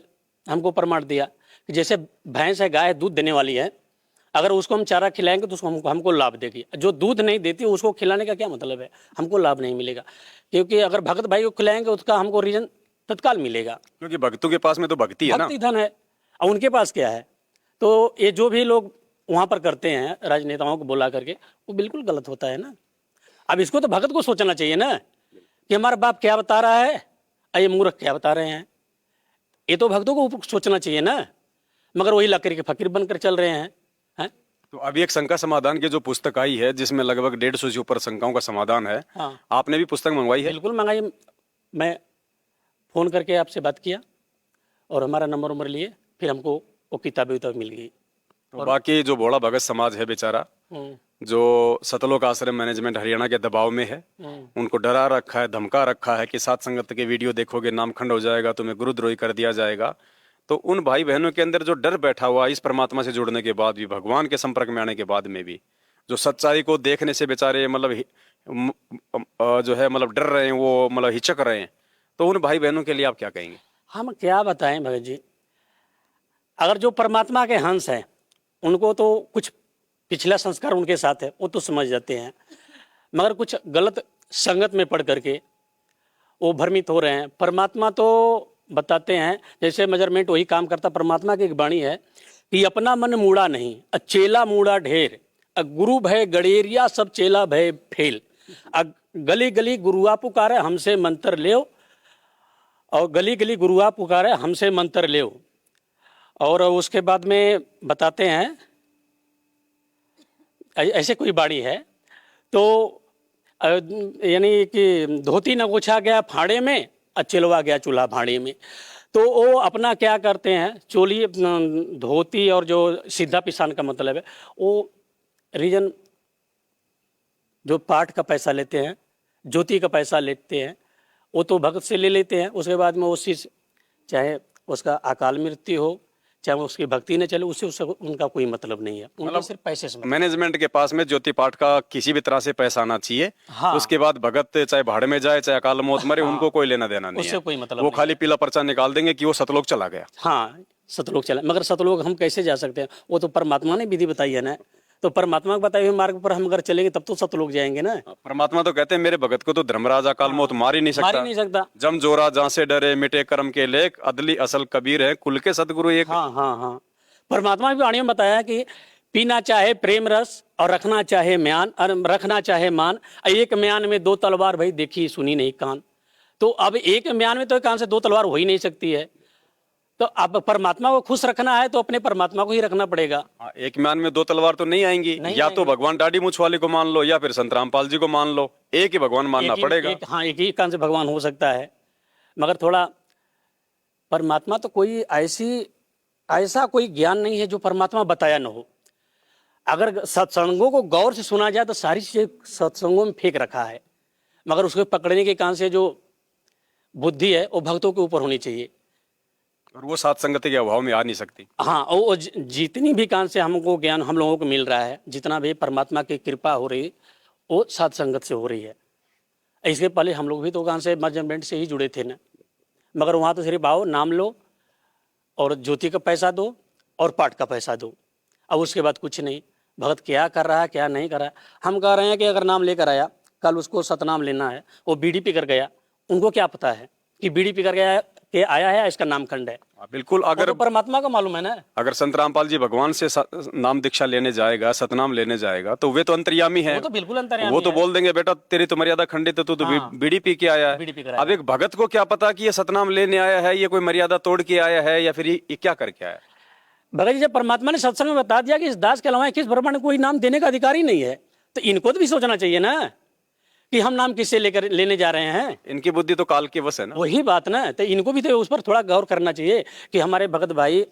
हमको प्रमाण दिया कि जैसे भैंस है, गाय दूध देने वाली है, अगर उसको हम चारा खिलाएंगे तो उसको हमको लाभ देगी। जो दूध नहीं देती उसको खिलाने का क्या मतलब है? हमको लाभ नहीं मिलेगा। क्योंकि अगर भगत भाई को खिलाएंगे उसका हमको रीजन तत्काल मिलेगा, क्योंकि भक्तों के पास में तो भक्ति है ना, भक्ति धन है, और उनके पास क्या है। तो ये जो भी लोग वहां पर करते हैं राजनेताओं को बुला करके, वो बिल्कुल गलत होता है ना। अब इसको तो भगत को सोचना चाहिए ना कि हमारा बाप क्या बता रहा है और ये मूर्ख क्या बता रहे हैं। ये तो भक्तों को सोचना चाहिए ना, मगर वही लकड़ी के फकीर बनकर चल रहे हैं। तो अभी एक शंका समाधान की जो पुस्तक आई है जिसमें लगभग 150 से ऊपर शंकाओं का समाधान है, आपने भी पुस्तक मंगवाई है? बिल्कुल मंगाई। मैं फोन करके आपसे बात किया और हमारा नंबर लिए, फिर हमको वो किताबें मिल गई। तो बाकी जो भोला भगत समाज है बेचारा, जो सतलोक आश्रम मैनेजमेंट हरियाणा के दबाव में है, उनको डरा रखा है, धमका रखा है कि सात संगत के वीडियो देखोगे नामखंड हो जाएगा, तुम्हें गुरुद्रोही कर दिया जाएगा। तो उन भाई बहनों के अंदर जो डर बैठा हुआ इस परमात्मा से जुड़ने के बाद भी, भगवान के संपर्क में आने के बाद में भी, जो सच्चाई को देखने से बेचारे मतलब जो है मतलब डर रहे हैं, वो मतलब हिचक रहे हैं, तो उन भाई बहनों के लिए आप क्या कहेंगे? हम क्या बताएं भगत जी, अगर जो परमात्मा के हंस हैं उनको तो कुछ पिछला संस्कार उनके साथ है वो तो समझ जाते हैं, मगर कुछ गलत संगत में पढ़ करके वो भ्रमित हो रहे हैं। परमात्मा तो बताते हैं, जैसे मेजरमेंट वही काम करता। परमात्मा की एक वाणी है कि अपना मन मूड़ा नहीं, चेला मूड़ा ढेर, गुरु भय गड़ेरिया सब चेला भय फेल, गली गली गुरुआ पुकारे हमसे मंत्र ले, और गली गली गुरुआ पुकारे हमसे मंत्र ले। और उसके बाद में बताते हैं ऐसे कोई बाड़ी है, तो यानी कि धोती न गोछा गया फाड़े में, चिलवा गया चूल्हा भाड़े में। तो वो अपना क्या करते हैं, चोली धोती और जो सीधा पिसान का मतलब है, वो रीजन जो पाठ का पैसा लेते हैं, ज्योति का पैसा लेते हैं, वो तो भक्त से ले लेते हैं। उसके बाद में उस चीज़, चाहे उसका अकाल मृत्यु हो, चाहे वो उसकी भक्ति न चले, उससे उनका कोई मतलब नहीं है, उनको सिर्फ पैसे से मतलब। मैनेजमेंट के पास में ज्योति पाठ का किसी भी तरह से पैसा आना चाहिए। हाँ। उसके बाद भगत चाहे भाड़ में जाए चाहे अकाल मौत मरे, उनको कोई लेना देना नहीं उससे है। कोई मतलब वो नहीं खाली पीला पर्चा निकाल देंगे कि वो सतलोक चला गया। हाँ, सतलोक चला, मगर सतलोक हम कैसे जा सकते हैं? वो तो परमात्मा ने विधि बताई है ना, तो परमात्मा के बताए हुए मार्ग पर हम अगर चलेंगे तब तो सतलोक जाएंगे ना। परमात्मा तो कहते हैं मेरे भगत को तो धर्मराज अकाल मौत मार ही नहीं मार ही सकता। नहीं सकता। जम जोरा जहां से डरे मिटे कर्म के लेख, अदली असल कबीर है कुल के सतगुरु एक। हाँ हाँ हाँ, परमात्मा की वाणी में बताया कि पीना चाहे प्रेम रस और रखना चाहे म्यान और रखना चाहे मान, एक म्यान में दो तलवार भाई देखी सुनी नहीं कान। तो अब एक म्यान में तो कान से दो तलवार हो ही नहीं सकती है। तो अब परमात्मा को खुश रखना है तो अपने परमात्मा को ही रखना पड़ेगा। एक म्यान में दो तलवार तो नहीं आएंगी, या तो भगवान दाढ़ी मूछ वाले को मान लो या फिर संत रामपाल जी को मान लो, एक ही भगवान मानना पड़ेगा। हाँ, एक ही कान से भगवान हो सकता है, मगर थोड़ा परमात्मा तो कोई ऐसा कोई ज्ञान नहीं है जो परमात्मा बताया न हो। अगर सत्संगों को गौर से सुना जाए तो सारी चीजें सत्संगों में फेंक रखा है, मगर उसको पकड़ने के कान से जो बुद्धि है वो भक्तों के ऊपर होनी चाहिए, और वो सात संगति के अभाव में आ नहीं सकती। हाँ, वो जितनी भी कान से हमको ज्ञान हम लोगों को मिल रहा है, जितना भी परमात्मा की कृपा हो रही है वो सात संगत से हो रही है। इसके पहले हम लोग भी तो कान से मैनेजमेंट से ही जुड़े थे ना, मगर वहाँ तो सिर्फ आओ नाम लो और ज्योति का पैसा दो और पाठ का पैसा दो, अब उसके बाद कुछ नहीं। भगत क्या कर रहा है क्या नहीं कर रहा है, हम कह रहे हैं कि अगर नाम लेकर आया, कल उसको सतनाम लेना है, वो बीड़ी पी कर गया, उनको क्या पता है कि बीड़ी पी कर गया के आया है, इसका नामखंड है। बिल्कुल, अगर तो परमात्मा को मालूम है ना। अगर संत रामपाल जी भगवान से नाम दीक्षा लेने जाएगा, सतनाम लेने जाएगा, तो वे तो अंतर्यामी है। वो तो बिल्कुल अंतर्यामी वो तो है। बोल देंगे बेटा तेरी तो मर्यादा खंडित है, तू तो हाँ। बीड़ी पी के आया बीड़ी पी है। कर आया अब एक भगत को क्या पता कि ये सतनाम लेने आया है, ये कोई मर्यादा तोड़ के आया है या फिर ये क्या करके आया है। भगत जी, जब परमात्मा ने सत्संग में बता दिया कि इस दास के अलावा किस ब्रह्मा ने कोई नाम देने का अधिकार ही नहीं है, तो इनको तो भी सोचना चाहिए ना कि हम नाम किससे लेकर लेने जा रहे हैं। इनकी बुद्धि तो काल के वश है ना। वही बात ना, तो इनको भी तो उस पर थोड़ा गौर करना चाहिए कि हमारे भगत भाई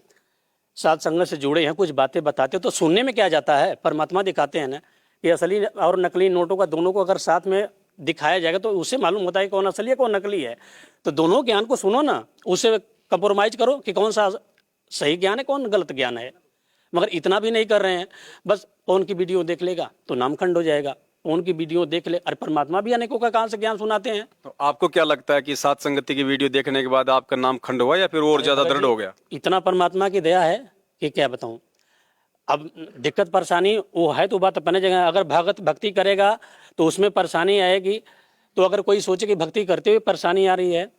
सात संगत से जुड़े हैं, कुछ बातें बताते तो सुनने में क्या जाता है। परमात्मा दिखाते हैं ना कि असली और नकली नोटों का दोनों को अगर साथ में दिखाया जाएगा तो उससे मालूम होता है कौन असली है कौन नकली है। तो दोनों ज्ञान को सुनो ना, उससे कंप्रोमाइज करो कि कौन सा सही ज्ञान है कौन गलत ज्ञान है। मगर इतना भी नहीं कर रहे हैं, बस कौन की वीडियो देख लेगा तो नामखंड हो जाएगा, कौन की वीडियो देख ले। अरे परमात्मा भी अनेकों का कहां से ज्ञान सुनाते हैं। तो आपको क्या लगता है कि सात संगति की वीडियो देखने के बाद आपका नाम खंड हुआ या फिर और ज्यादा दृढ़ हो गया। इतना परमात्मा की दया है कि क्या बताऊं। अब दिक्कत परेशानी वो है तो बात अपने जगह, अगर भगत भक्ति करेगा तो उसमें परेशानी आएगी। तो अगर कोई सोचे कि भक्ति करते हुए परेशानी आ रही है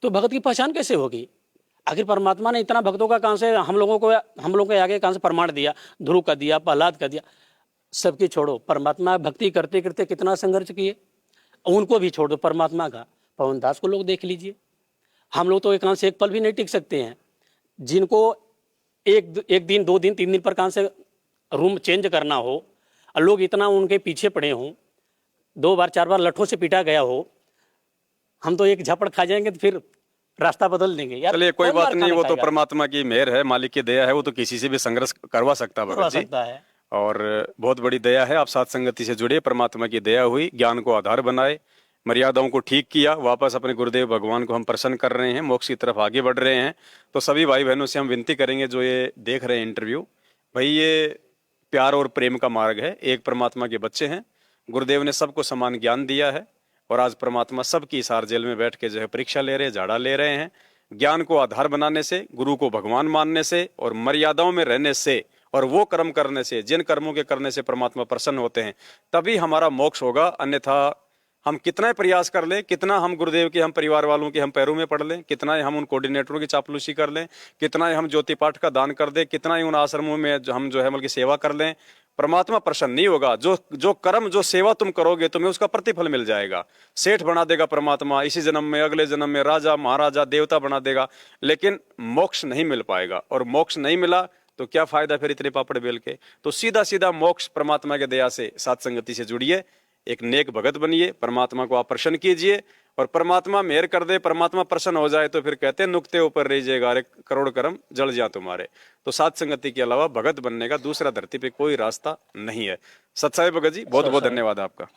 तो भगत की पहचान कैसे होगी। आखिर परमात्मा ने इतना भक्तों का कहां से हम लोगों के आगे कहां से प्रमाण दिया, ध्रुव का दिया, प्रहलाद का दिया, सबकी छोड़ो। परमात्मा भक्ति करते करते कितना संघर्ष किए, उनको भी छोड़ दो। परमात्मा का पवन दास को लोग देख लीजिए, हम लोग तो एक से एक पल भी नहीं टिक सकते हैं। जिनको एक दिन 2 दिन 3 दिन पर कहां से रूम चेंज करना हो और लोग इतना उनके पीछे पड़े हों, 2 बार 4 बार लठों से पीटा गया हो, हम तो एक झपड़ खा जाएंगे तो फिर रास्ता बदल देंगे यार। चलिए कोई कौन बात मार नहीं, खाना वो तो खाएगा? परमात्मा की मेहर है, मालिक की दया है, वो तो किसी से भी संघर्ष करवा सकता है करवा भगत जी। सकता है। और बहुत बड़ी दया है, आप सात संगति से जुड़े, परमात्मा की दया हुई, ज्ञान को आधार बनाए, मर्यादाओं को ठीक किया, वापस अपने गुरुदेव भगवान को हम प्रसन्न कर रहे हैं, मोक्ष की तरफ आगे बढ़ रहे हैं। तो सभी भाई बहनों से हम विनती करेंगे जो ये देख रहे हैं इंटरव्यू, भाई ये प्यार और प्रेम का मार्ग है, एक परमात्मा के बच्चे हैं, गुरुदेव ने सबको समान ज्ञान दिया है और आज परमात्मा सबकी इसार जेल में बैठ के जो है परीक्षा ले रहे हैं, झाड़ा ले रहे हैं। ज्ञान को आधार बनाने से, गुरु को भगवान मानने से और मर्यादाओं में रहने से और वो कर्म करने से, जिन कर्मों के करने से परमात्मा प्रसन्न होते हैं, तभी हमारा मोक्ष होगा। अन्यथा हम कितना ही प्रयास कर लें, कितना हम गुरुदेव के, हम परिवार वालों के हम पैरों में पड़ लें, कितना ही हम उन कोऑर्डिनेटरों की चापलूसी कर लें, कितना ही हम ज्योति पाठ का दान कर दें, कितना ही उन आश्रमों में हम जो है मतलब सेवा कर लें, परमात्मा प्रसन्न नहीं होगा। जो कर्म जो सेवा तुम करोगे तुम्हें उसका प्रतिफल मिल जाएगा। सेठ बना देगा परमात्मा, इसी जन्म में अगले जन्म में राजा महाराजा देवता बना देगा, लेकिन मोक्ष नहीं मिल पाएगा। और मोक्ष नहीं मिला तो क्या फायदा फिर इतने पापड़ बेल के। तो सीधा सीधा मोक्ष परमात्मा के दया से सात संगति से जुड़िए, एक नेक भगत बनिए, परमात्मा को आप प्रसन्न कीजिए और परमात्मा मेहर कर दे, परमात्मा प्रसन्न हो जाए तो फिर कहते हैं नुक्ते ऊपर रहिएगा, अरे करोड़ कर्म जल जा तुम्हारे। तो सात संगति के अलावा भगत बनने का दूसरा धरती पे कोई रास्ता नहीं है। सत्साई भगत जी, बहुत बहुत धन्यवाद आपका।